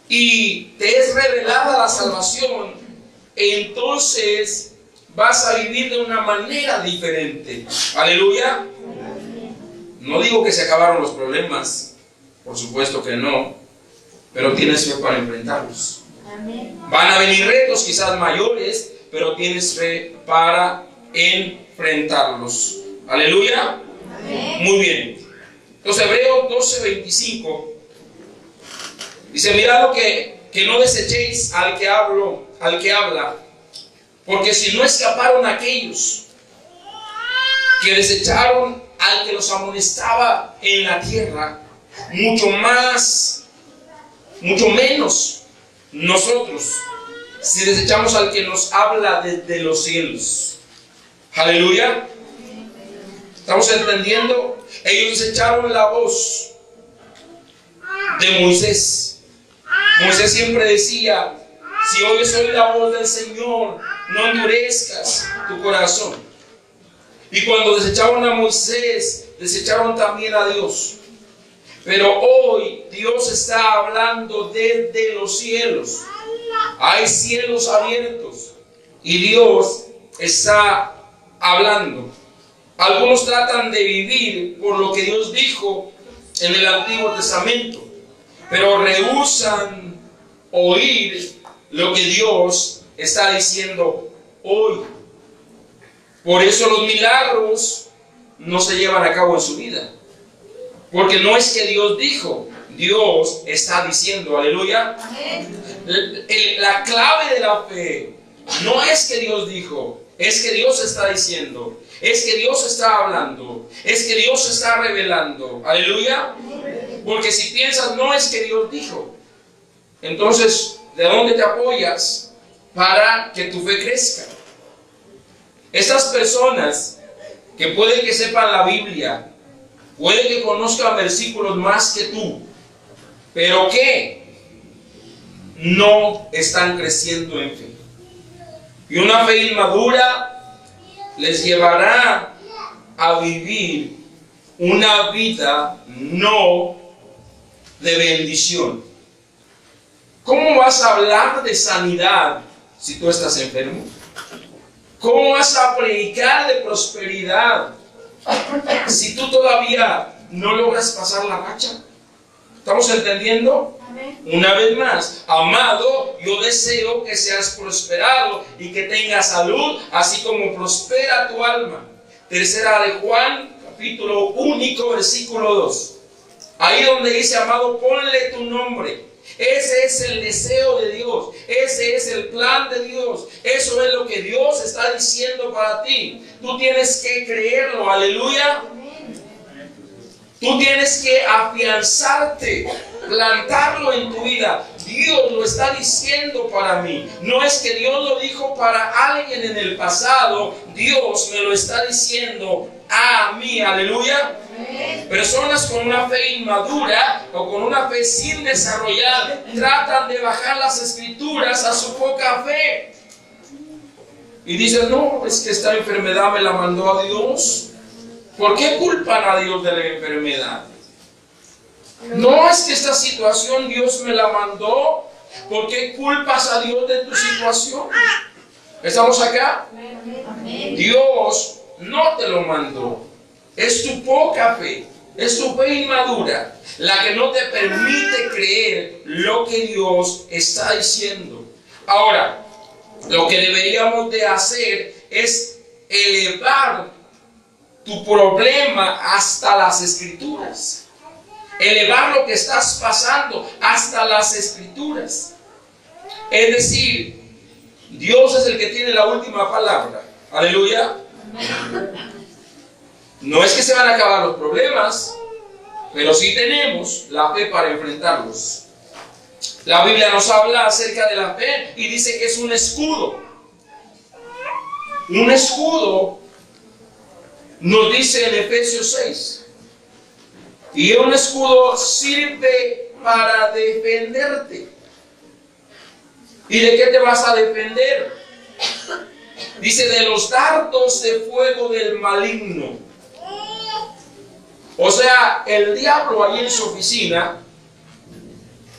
y te es revelada la salvación, entonces vas a vivir de una manera diferente. Aleluya. No digo que se acabaron los problemas, por supuesto que no, pero tienes fe para enfrentarlos. Van a venir retos quizás mayores, pero tienes fe para enfrentarlos. Aleluya. Muy bien. Entonces Hebreos 12:25 dice: mirad que no desechéis al que habla, porque si no escaparon aquellos que desecharon al que los amonestaba en la tierra, mucho menos nosotros, si desechamos al que nos habla desde los cielos. Aleluya. ¿Estamos entendiendo? Ellos desecharon la voz de Moisés. Moisés siempre decía: si oyes hoy la voz del Señor, no endurezcas tu corazón. Y cuando desecharon a Moisés, desecharon también a Dios. Pero hoy Dios está hablando desde los cielos. Hay cielos abiertos y Dios está hablando. Algunos tratan de vivir por lo que Dios dijo en el Antiguo Testamento, pero rehúsan oír lo que Dios está diciendo hoy. Por eso los milagros no se llevan a cabo en su vida, porque no es que Dios dijo, Dios está diciendo. Aleluya. La clave de la fe no es que Dios dijo, es que Dios está diciendo, es que Dios está hablando, es que Dios está revelando. Aleluya. Porque si piensas no es que Dios dijo, entonces ¿de dónde te apoyas para que tu fe crezca? Estas personas que puede que sepan la Biblia, puede que conozcan versículos más que tú, pero que no están creciendo en fe. Y una fe inmadura les llevará a vivir una vida no de bendición. ¿Cómo vas a hablar de sanidad si tú estás enfermo? ¿Cómo vas a predicar de prosperidad si tú todavía no logras pasar la racha? ¿Estamos entendiendo? Una vez más, amado, yo deseo que seas prosperado y que tengas salud, así como prospera tu alma. Tercera de Juan, capítulo único, versículo 2. Ahí donde dice: amado, ponle tu nombre. Ese es el deseo de Dios, ese es el plan de Dios, eso es lo que Dios está diciendo para ti. Tú tienes que creerlo, aleluya. Tú tienes que afianzarte, plantarlo en tu vida. Dios lo está diciendo para mí. No es que Dios lo dijo para alguien en el pasado, Dios me lo está diciendo a mí, aleluya. Personas con una fe inmadura o con una fe sin desarrollar tratan de bajar las escrituras a su poca fe y dicen: no, es que esta enfermedad me la mandó a Dios. ¿Por qué culpan a Dios de la enfermedad? No, es que esta situación Dios me la mandó. ¿Por qué culpas a Dios de tu situación? ¿Estamos acá? Dios no te lo mandó. Es tu poca fe, es tu fe inmadura la que no te permite creer lo que Dios está diciendo. Ahora, lo que deberíamos de hacer es elevar tu problema hasta las Escrituras. Elevar lo que estás pasando hasta las Escrituras. Es decir, Dios es el que tiene la última palabra. Aleluya. No es que se van a acabar los problemas, pero sí tenemos la fe para enfrentarlos. La Biblia nos habla acerca de la fe y dice que es un escudo. Un escudo nos dice en Efesios 6 Y un escudo sirve para defenderte. ¿Y de qué te vas a defender? Dice, de los dardos de fuego del maligno. O sea, el diablo ahí en su oficina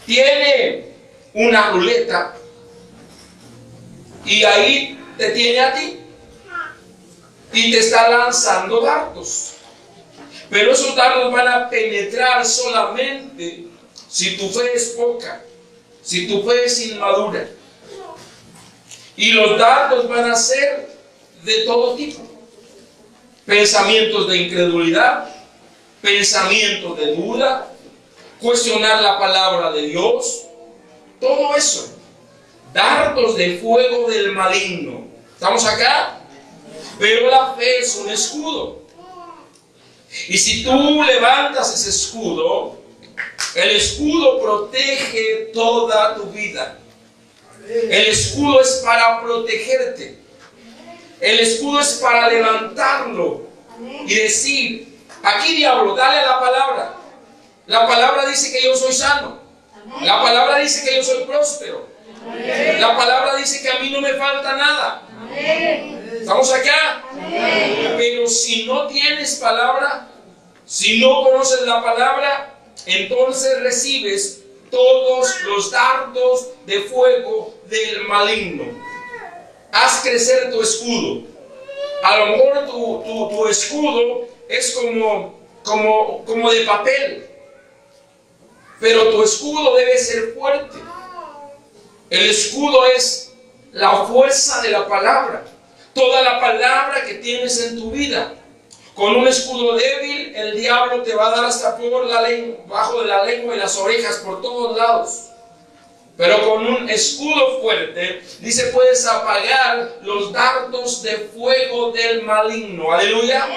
tiene una ruleta y ahí te tiene a ti y te está lanzando dardos. Pero esos dardos van a penetrar solamente si tu fe es poca, si tu fe es inmadura. Y los dardos van a ser de todo tipo. Pensamientos de incredulidad, pensamientos de duda, cuestionar la palabra de Dios, todo eso. Dardos de fuego del maligno. ¿Estamos acá? Pero la fe es un escudo. Y si tú levantas ese escudo, el escudo protege toda tu vida. El escudo es para protegerte. El escudo es para levantarlo y decir, aquí diablo, dale a la palabra. La palabra dice que yo soy sano. La palabra dice que yo soy próspero. La palabra dice que a mí no me falta nada. ¿Estamos acá? Pero si no tienes palabra, si no conoces la palabra, entonces recibes todos los dardos de fuego del maligno. Haz crecer tu escudo. A lo mejor tu escudo es como de papel, pero tu escudo debe ser fuerte. El escudo es la fuerza de la palabra, toda la palabra que tienes en tu vida. Con un escudo débil, el diablo te va a dar hasta por la lengua, bajo de la lengua y las orejas, por todos lados. Pero con un escudo fuerte, dice, puedes apagar los dardos de fuego del maligno. Aleluya.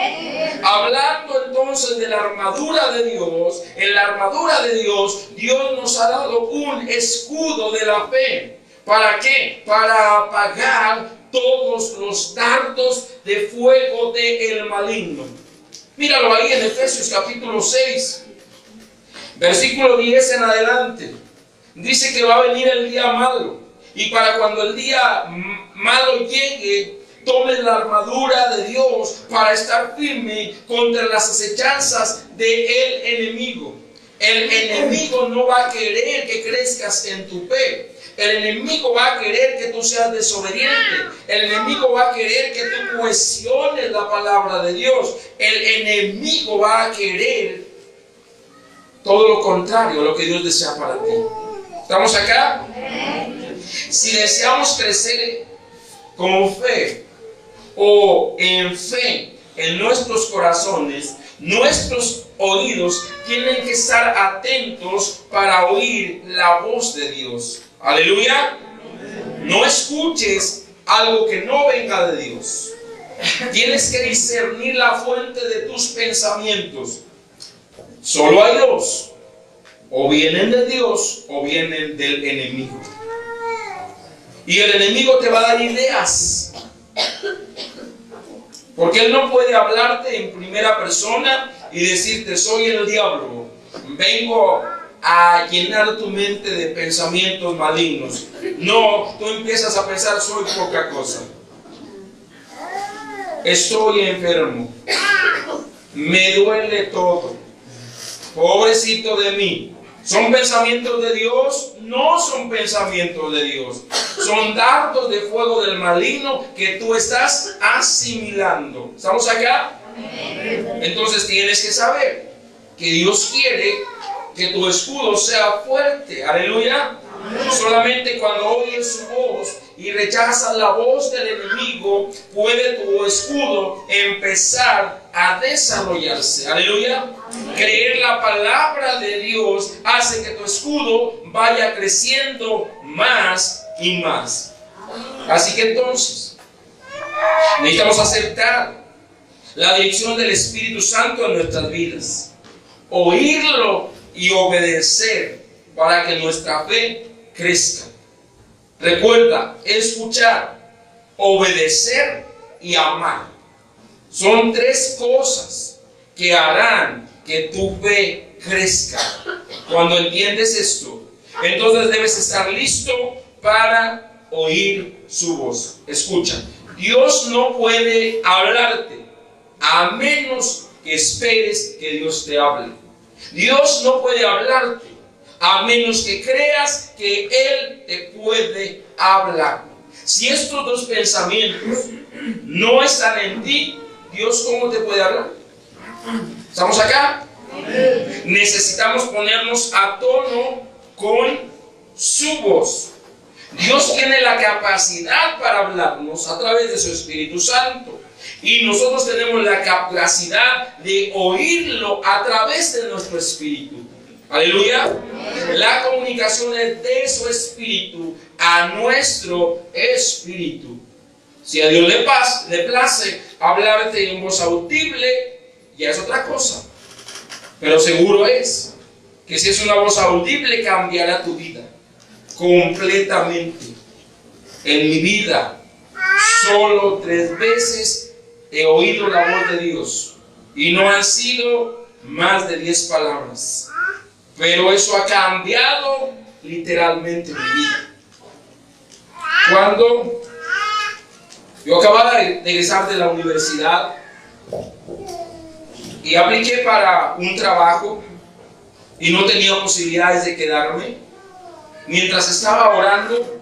Hablando entonces de la armadura de Dios, en la armadura de Dios, Dios nos ha dado un escudo de la fe. ¿Para qué? Para apagar todos los dardos de fuego del maligno. Míralo ahí en Efesios capítulo 6, versículo 10 en adelante. Dice que va a venir el día malo. Y para cuando el día malo llegue, tomen la armadura de Dios para estar firme contra las acechanzas del enemigo. El enemigo no va a querer que crezcas en tu fe. El enemigo va a querer que tú seas desobediente. El enemigo va a querer que tú cuestiones la palabra de Dios. El enemigo va a querer todo lo contrario a lo que Dios desea para ti. ¿Estamos acá? Si deseamos crecer con fe o en fe en nuestros corazones, nuestros oídos tienen que estar atentos para oír la voz de Dios. Aleluya. No escuches algo que no venga de Dios. Tienes que discernir la fuente de tus pensamientos. Solo hay dos. O vienen de Dios o vienen del enemigo. Y el enemigo te va a dar ideas. Porque él no puede hablarte en primera persona y decirte, soy el diablo, vengo a llenar tu mente de pensamientos malignos. No, tú empiezas a pensar, soy poca cosa. Estoy enfermo. Me duele todo. Pobrecito de mí. ¿Son pensamientos de Dios? No son pensamientos de Dios. Son dardos de fuego del maligno que tú estás asimilando. ¿Estamos acá? Entonces tienes que saber que Dios quiere que tu escudo sea fuerte. Aleluya. Solamente cuando oyes su voz y rechazas la voz del enemigo, puede tu escudo empezar a desarrollarse. Aleluya. Creer la palabra de Dios hace que tu escudo vaya creciendo más y más. Así que entonces necesitamos aceptar la dirección del Espíritu Santo en nuestras vidas, oírlo y obedecer para que nuestra fe crezca. Recuerda, escuchar, obedecer y amar son tres cosas que harán que tu fe crezca. Cuando entiendes esto, entonces debes estar listo para oír su voz. Escucha, Dios no puede hablarte a menos que esperes que Dios te hable. Dios no puede hablarte a menos que creas que Él te puede hablar. Si estos dos pensamientos no están en ti, Dios, ¿cómo te puede hablar? ¿Estamos acá? Necesitamos ponernos a tono con su voz. Dios tiene la capacidad para hablarnos a través de su Espíritu Santo. Y nosotros tenemos la capacidad de oírlo a través de nuestro espíritu. Aleluya. La comunicación es de su espíritu a nuestro espíritu. Si a Dios le place hablarte en voz audible, ya es otra cosa. Pero seguro es que si es una voz audible, cambiará tu vida completamente. En mi vida, solo 3 veces he oído la voz de Dios y no han sido más de 10 palabras. Pero eso ha cambiado literalmente mi vida. Cuando yo acababa de regresar de la universidad y apliqué para un trabajo y no tenía posibilidades de quedarme, mientras estaba orando,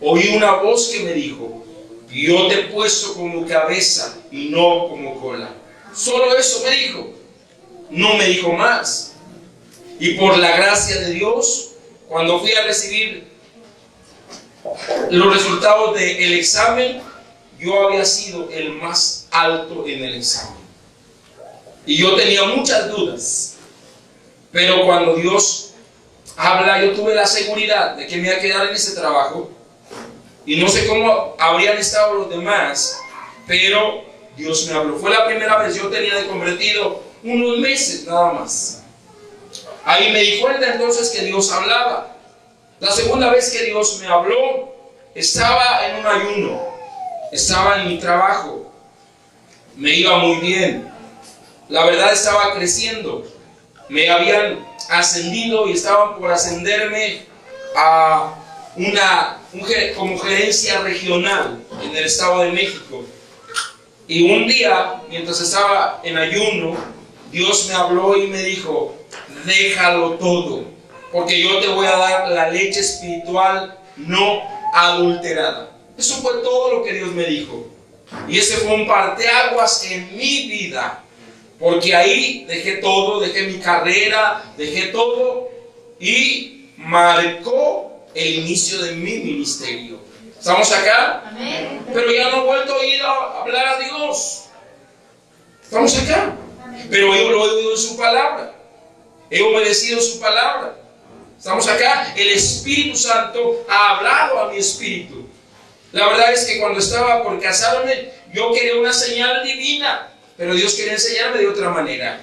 oí una voz que me dijo: yo te he puesto como cabeza y no como cola. Solo eso me dijo, no me dijo más. Y por la gracia de Dios, cuando fui a recibir los resultados del examen, yo había sido el más alto en el examen. Y yo tenía muchas dudas. Pero cuando Dios habla, yo tuve la seguridad de que me iba a quedar en ese trabajo. Y no sé cómo habrían estado los demás, pero Dios me habló. Fue la primera vez. Yo tenía de convertido unos meses nada más. Ahí me di cuenta entonces que Dios hablaba. La segunda vez que Dios me habló, estaba en un ayuno, estaba en mi trabajo, me iba muy bien, la verdad estaba creciendo, me habían ascendido y estaban por ascenderme a como gerencia regional en el Estado de México. Y un día, mientras estaba en ayuno, Dios me habló y me dijo: déjalo todo, porque yo te voy a dar la leche espiritual no adulterada. Eso fue todo lo que Dios me dijo. Y ese fue un parteaguas en mi vida, porque ahí dejé todo, dejé mi carrera, dejé todo y marcó el inicio de mi ministerio. ¿Estamos acá? Amén. Pero ya no he vuelto a oír hablar a Dios. ¿Estamos acá? Amén. Pero yo lo he oído en su palabra. He obedecido su palabra. ¿Estamos acá? El Espíritu Santo ha hablado a mi espíritu. La verdad es que cuando estaba por casarme, yo quería una señal divina, pero Dios quería enseñarme de otra manera.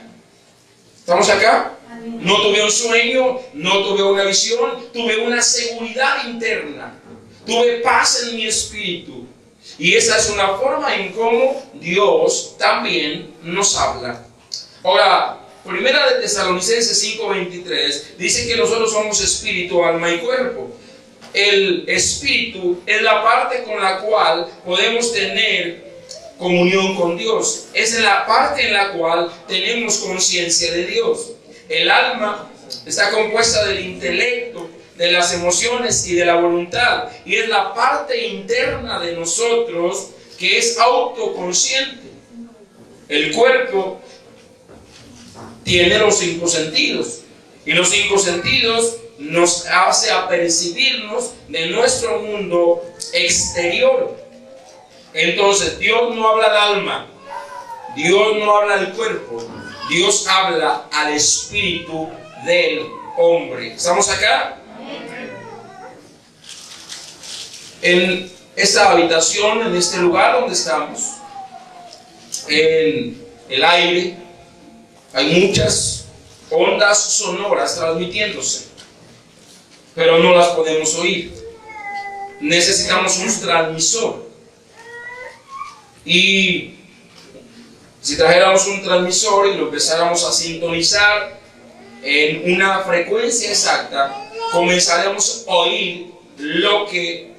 ¿Estamos acá? No tuve un sueño, no tuve una visión, tuve una seguridad interna. Tuve paz en mi espíritu. Y esa es una forma en cómo Dios también nos habla. Ahora, Primera de Tesalonicenses 5:23 dice que nosotros somos espíritu, alma y cuerpo. El espíritu es la parte con la cual podemos tener comunión con Dios. Es la parte en la cual tenemos conciencia de Dios. El alma está compuesta del intelecto, de las emociones y de la voluntad. Y es la parte interna de nosotros que es autoconsciente. El cuerpo tiene los 5 sentidos, y los 5 sentidos nos hace apercibirnos de nuestro mundo exterior. Entonces Dios no habla al alma, Dios no habla al cuerpo, Dios habla al espíritu del hombre. ¿Estamos acá? En esta habitación, en este lugar donde estamos, en el aire, hay muchas ondas sonoras transmitiéndose, pero no las podemos oír. Necesitamos un transmisor. Y si trajéramos un transmisor y lo empezáramos a sintonizar, en una frecuencia exacta, comenzaremos a oír lo que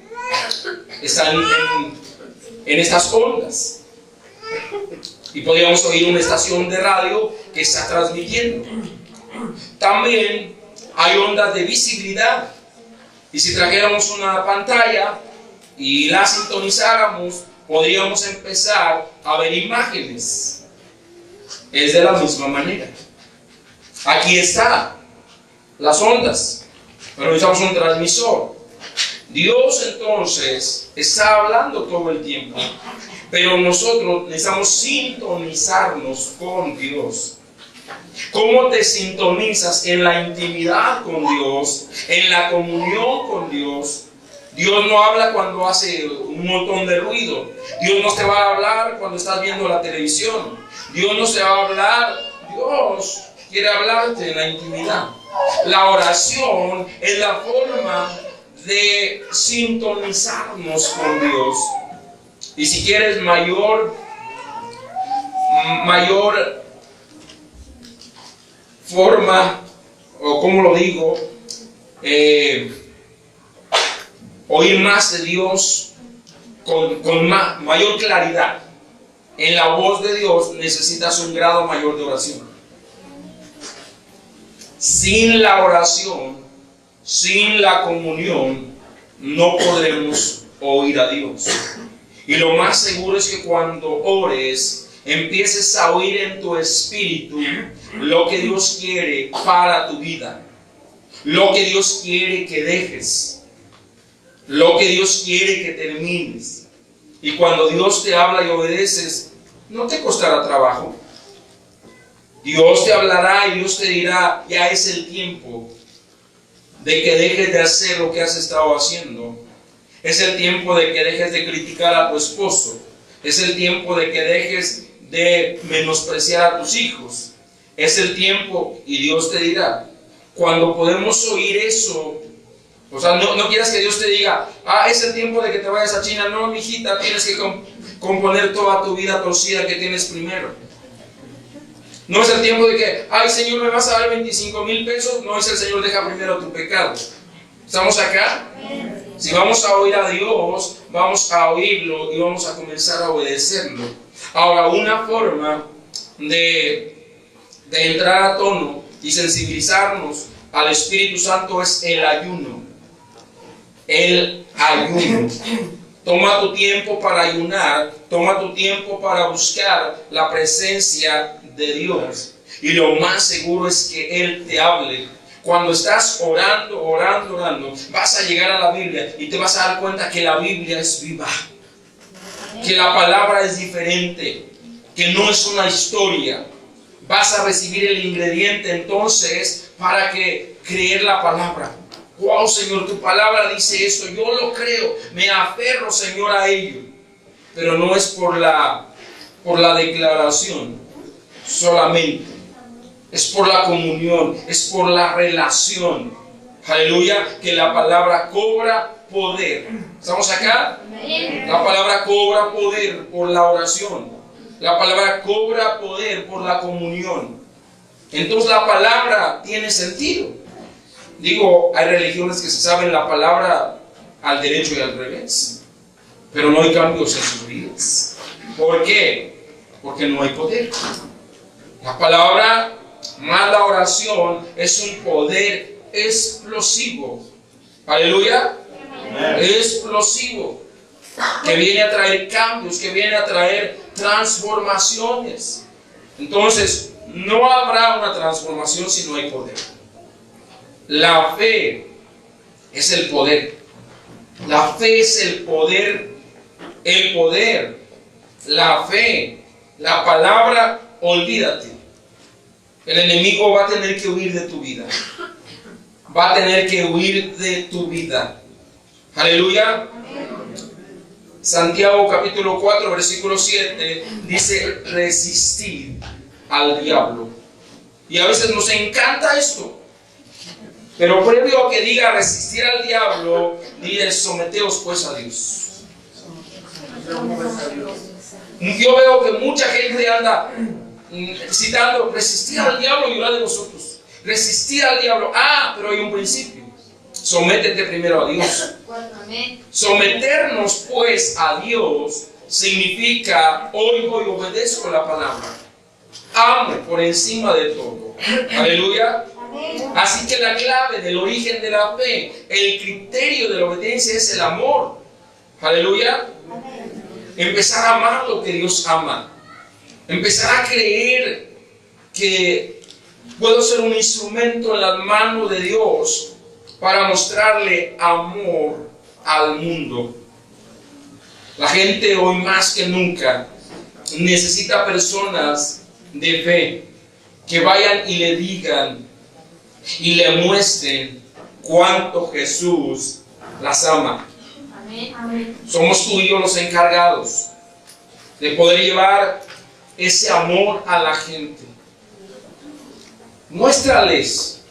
está en estas ondas. Y podríamos oír una estación de radio que está transmitiendo. También hay ondas de visibilidad. Y si trajéramos una pantalla y la sintonizáramos, podríamos empezar a ver imágenes. Es de la misma manera. Aquí está las ondas, pero necesitamos un transmisor. Dios entonces está hablando todo el tiempo, pero nosotros necesitamos sintonizarnos con Dios. ¿Cómo te sintonizas en la intimidad con Dios, en la comunión con Dios? Dios no habla cuando hace un montón de ruido. Dios no te va a hablar cuando estás viendo la televisión. Dios no te va a hablar. Dios quiere hablarte en la intimidad. La oración es la forma de sintonizarnos con Dios. Y si quieres mayor forma, o como lo digo, oír más de Dios con mayor claridad en la voz de Dios, necesitas un grado mayor de oración. Sin la oración, sin la comunión, no podremos oír a Dios. Y lo más seguro es que cuando ores, empieces a oír en tu espíritu lo que Dios quiere para tu vida, lo que Dios quiere que dejes, lo que Dios quiere que termines. Y cuando Dios te habla y obedeces, no te costará trabajo. Dios te hablará y Dios te dirá: ya es el tiempo de que dejes de hacer lo que has estado haciendo. Es el tiempo de que dejes de criticar a tu esposo. Es el tiempo de que dejes de menospreciar a tus hijos. Es el tiempo, y Dios te dirá. Cuando podemos oír eso, o sea, no quieras que Dios te diga: es el tiempo de que te vayas a China. No, mijita, tienes que componer toda tu vida torcida que tienes primero. No es el tiempo de que: ay, Señor, ¿me vas a dar 25,000 pesos? No, es el Señor: deja primero tu pecado. ¿Estamos acá? Si vamos a oír a Dios, vamos a oírlo y vamos a comenzar a obedecerlo. Ahora, una forma de entrar a tono y sensibilizarnos al Espíritu Santo es el ayuno. El ayuno. Toma tu tiempo para ayunar, toma tu tiempo para buscar la presencia de Dios. Y lo más seguro es que Él te hable. Cuando estás orando, vas a llegar a la Biblia y te vas a dar cuenta que la Biblia es viva, que la palabra es diferente, que no es una historia. Vas a recibir el ingrediente entonces para que creer la palabra. Wow, Señor, tu palabra dice esto, yo lo creo, me aferro, Señor, a ello. Pero no es por la declaración solamente. Es por la comunión, es por la relación. Aleluya, que la palabra cobra poder. ¿Estamos acá? La palabra cobra poder por la oración. La palabra cobra poder por la comunión. Entonces la palabra tiene sentido. Digo, hay religiones que se saben la palabra al derecho y al revés, pero no hay cambios en sus vidas. ¿Por qué? Porque no hay poder. La palabra más la oración es un poder explosivo. Aleluya. Explosivo. Que viene a traer cambios, que viene a traer transformaciones. Entonces, no habrá una transformación si no hay poder. La fe es el poder. La fe es el poder. El poder. La fe. La palabra, olvídate. El enemigo va a tener que huir de tu vida. Va a tener que huir de tu vida. Aleluya. Santiago capítulo 4 versículo 7 dice: resistir al diablo. Y a veces nos encanta esto. Pero previo a que diga resistir al diablo, dice: someteos pues a Dios. Yo veo que mucha gente anda citando: resistir al diablo y orar de vosotros. resistir al diablo. Pero hay un principio. Sométete primero a Dios. Someternos pues a Dios significa oigo y obedezco la palabra. Amo por encima de todo. Aleluya. Así que la clave del origen de la fe, el criterio de la obediencia es el amor. Aleluya. Empezar a amar lo que Dios ama. Empezar a creer que puedo ser un instrumento en las manos de Dios para mostrarle amor al mundo. La gente hoy más que nunca necesita personas de fe que vayan y le digan y le muestren cuánto Jesús las ama. Amén. Somos tú y yo los encargados de poder llevar ese amor a la gente. Muéstrales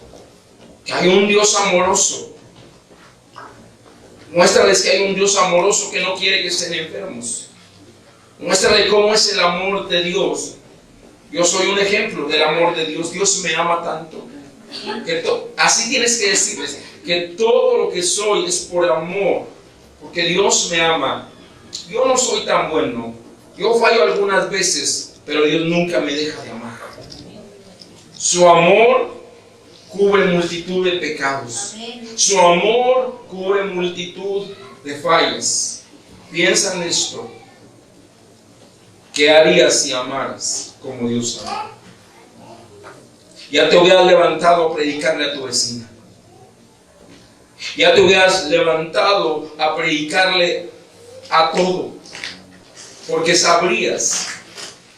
que hay un Dios amoroso. Muéstrales que hay un Dios amoroso que no quiere que estén enfermos. Muéstrales cómo es el amor de Dios. Yo soy un ejemplo del amor de Dios. Dios me ama tanto. Así tienes que decirles que todo lo que soy es por amor, porque Dios me ama. Yo no soy tan bueno. Yo fallo algunas veces, pero Dios nunca me deja de amar. Su amor cubre multitud de pecados. Su amor cubre multitud de fallas. Piensa en esto. ¿Qué harías si amaras como Dios ama? Ya te hubieras levantado a predicarle a tu vecina. Ya te hubieras levantado a predicarle a todo. Porque sabrías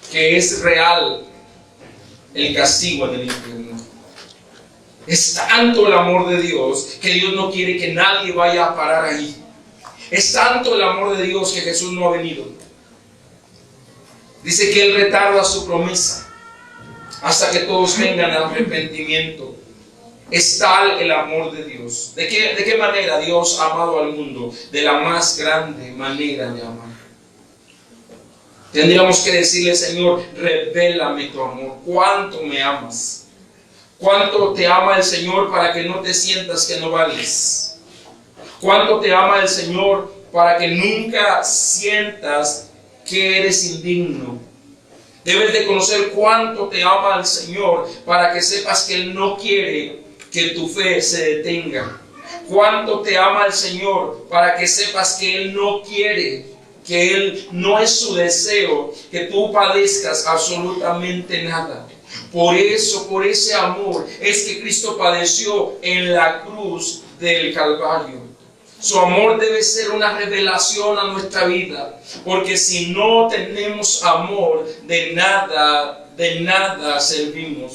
que es real el castigo en el infierno. Es tanto el amor de Dios que Dios no quiere que nadie vaya a parar ahí. Es tanto el amor de Dios que Jesús no ha venido. Dice que Él retarda su promesa hasta que todos vengan al arrepentimiento. Es tal el amor de Dios. ¿De qué manera Dios ha amado al mundo? De la más grande manera de amar. Tendríamos que decirle, Señor, revélame tu amor. ¿Cuánto me amas? ¿Cuánto te ama el Señor para que no te sientas que no vales? ¿Cuánto te ama el Señor para que nunca sientas que eres indigno? Debes de conocer cuánto te ama el Señor para que sepas que Él no quiere que tu fe se detenga. Cuánto te ama el Señor para que sepas que Él no quiere, que Él no es su deseo que tú padezcas absolutamente nada. Por eso, por ese amor, es que Cristo padeció en la cruz del Calvario. Su amor debe ser una revelación a nuestra vida, porque si no tenemos amor, de nada servimos.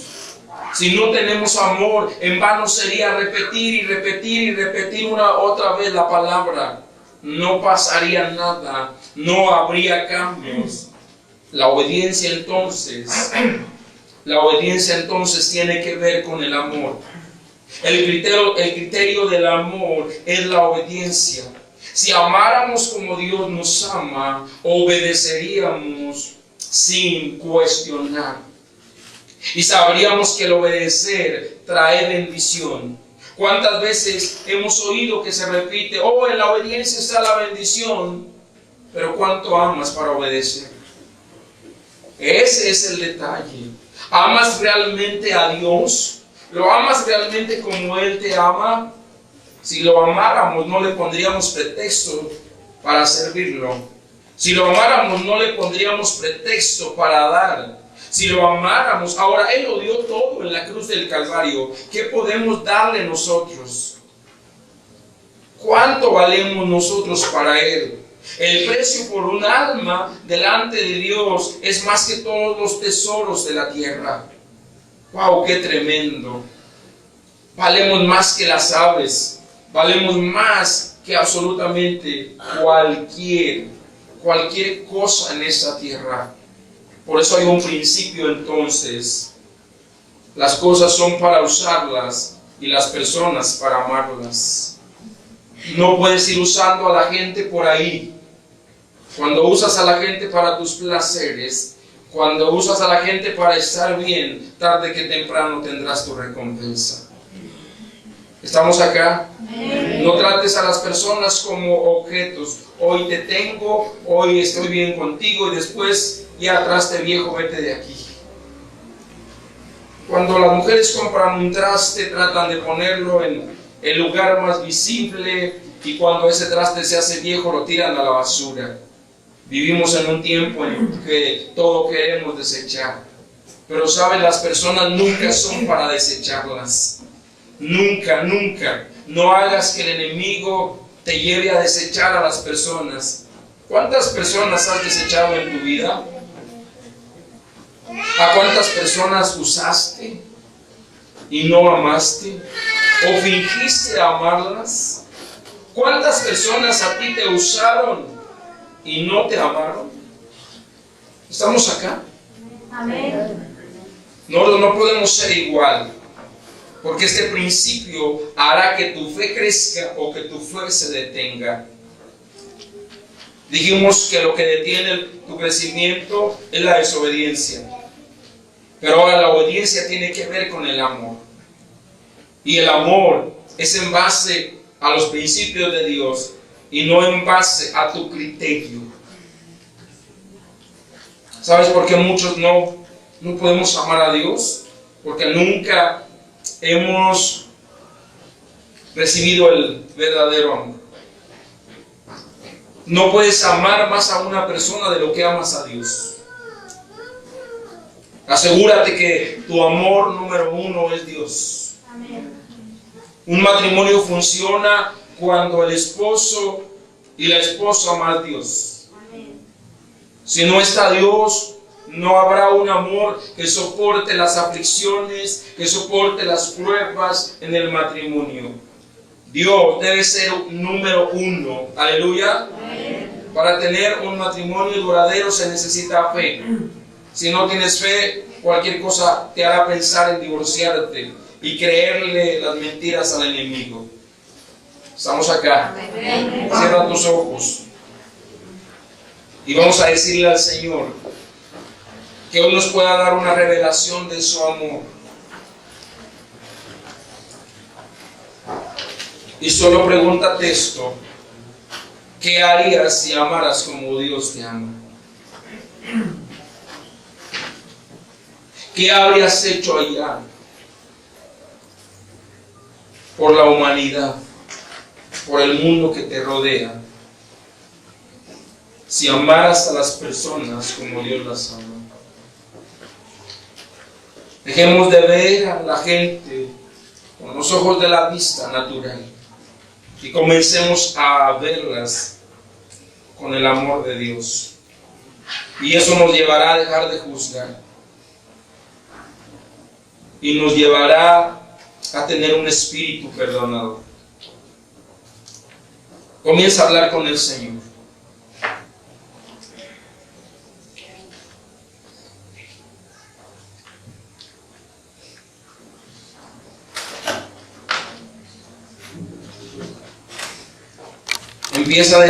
Si no tenemos amor, en vano sería repetir y repetir y repetir otra vez la palabra. No pasaría nada, no habría cambios. La obediencia entonces tiene que ver con el amor. El criterio del amor es la obediencia. Si amáramos como Dios nos ama, obedeceríamos sin cuestionar. Y sabríamos que el obedecer trae bendición. ¿Cuántas veces hemos oído que se repite, en la obediencia está la bendición? Pero ¿cuánto amas para obedecer? Ese es el detalle. ¿Amas realmente a Dios? ¿Lo amas realmente como Él te ama? Si lo amáramos, no le pondríamos pretexto para servirlo. Si lo amáramos, no le pondríamos pretexto para dar. Si lo amáramos, ahora Él lo dio todo en la cruz del Calvario. ¿Qué podemos darle nosotros? ¿Cuánto valemos nosotros para Él? El precio por un alma delante de Dios es más que todos los tesoros de la tierra. ¡Wow! ¡Qué tremendo! Valemos más que las aves. Valemos más que absolutamente cualquier cosa en esta tierra. Por eso hay un principio entonces. Las cosas son para usarlas y las personas para amarlas. No puedes ir usando a la gente por ahí. Cuando usas a la gente para tus placeres, Cuando usas a la gente para estar bien, tarde que temprano tendrás tu recompensa. ¿Estamos acá? No trates a las personas como objetos. Hoy te tengo, hoy estoy bien contigo y después ya atrás de viejo, vete de aquí. Cuando las mujeres compran un traste, tratan de ponerlo en el lugar más visible, y cuando ese traste se hace viejo lo tiran a la basura. Vivimos en un tiempo en que todo queremos desechar, pero ¿saben? Las personas nunca son para desecharlas. Nunca, nunca. No hagas que el enemigo te lleve a desechar a las personas. ¿Cuántas personas has desechado en tu vida? ¿A cuántas personas usaste y no amaste? ¿O fingiste amarlas? ¿Cuántas personas a ti te usaron y no te amaron? ¿Estamos acá? Amén. No podemos ser igual, porque este principio hará que tu fe crezca o que tu fe se detenga. Dijimos que lo que detiene tu crecimiento es la desobediencia, pero ahora la obediencia tiene que ver con el amor, y el amor es en base a los principios de Dios y no en base a tu criterio. ¿Sabes por qué muchos no podemos amar a Dios? Porque nunca hemos recibido el verdadero amor. No puedes amar más a una persona de lo que amas a Dios. Asegúrate que tu amor número uno es Dios. Amén. Un matrimonio funciona cuando el esposo y la esposa aman a Dios. Amén. Si no está Dios, no habrá un amor que soporte las aflicciones, que soporte las pruebas en el matrimonio. Dios debe ser número uno. Aleluya. Amén. Para tener un matrimonio duradero se necesita fe. Si no tienes fe, cualquier cosa te hará pensar en divorciarte y creerle las mentiras al enemigo. Estamos acá. Amén. Cierra tus ojos y vamos a decirle al Señor que hoy nos pueda dar una revelación de su amor. Y solo pregúntate esto: ¿qué harías si amaras como Dios te ama? ¿Qué habrías hecho allá por la humanidad, por el mundo que te rodea, si amaras a las personas como Dios las ama? Dejemos de ver a la gente con los ojos de la vista natural y comencemos a verlas con el amor de Dios. Y eso nos llevará a dejar de juzgar y nos llevará a tener un espíritu perdonador. Comienza a hablar con el Señor. Empieza a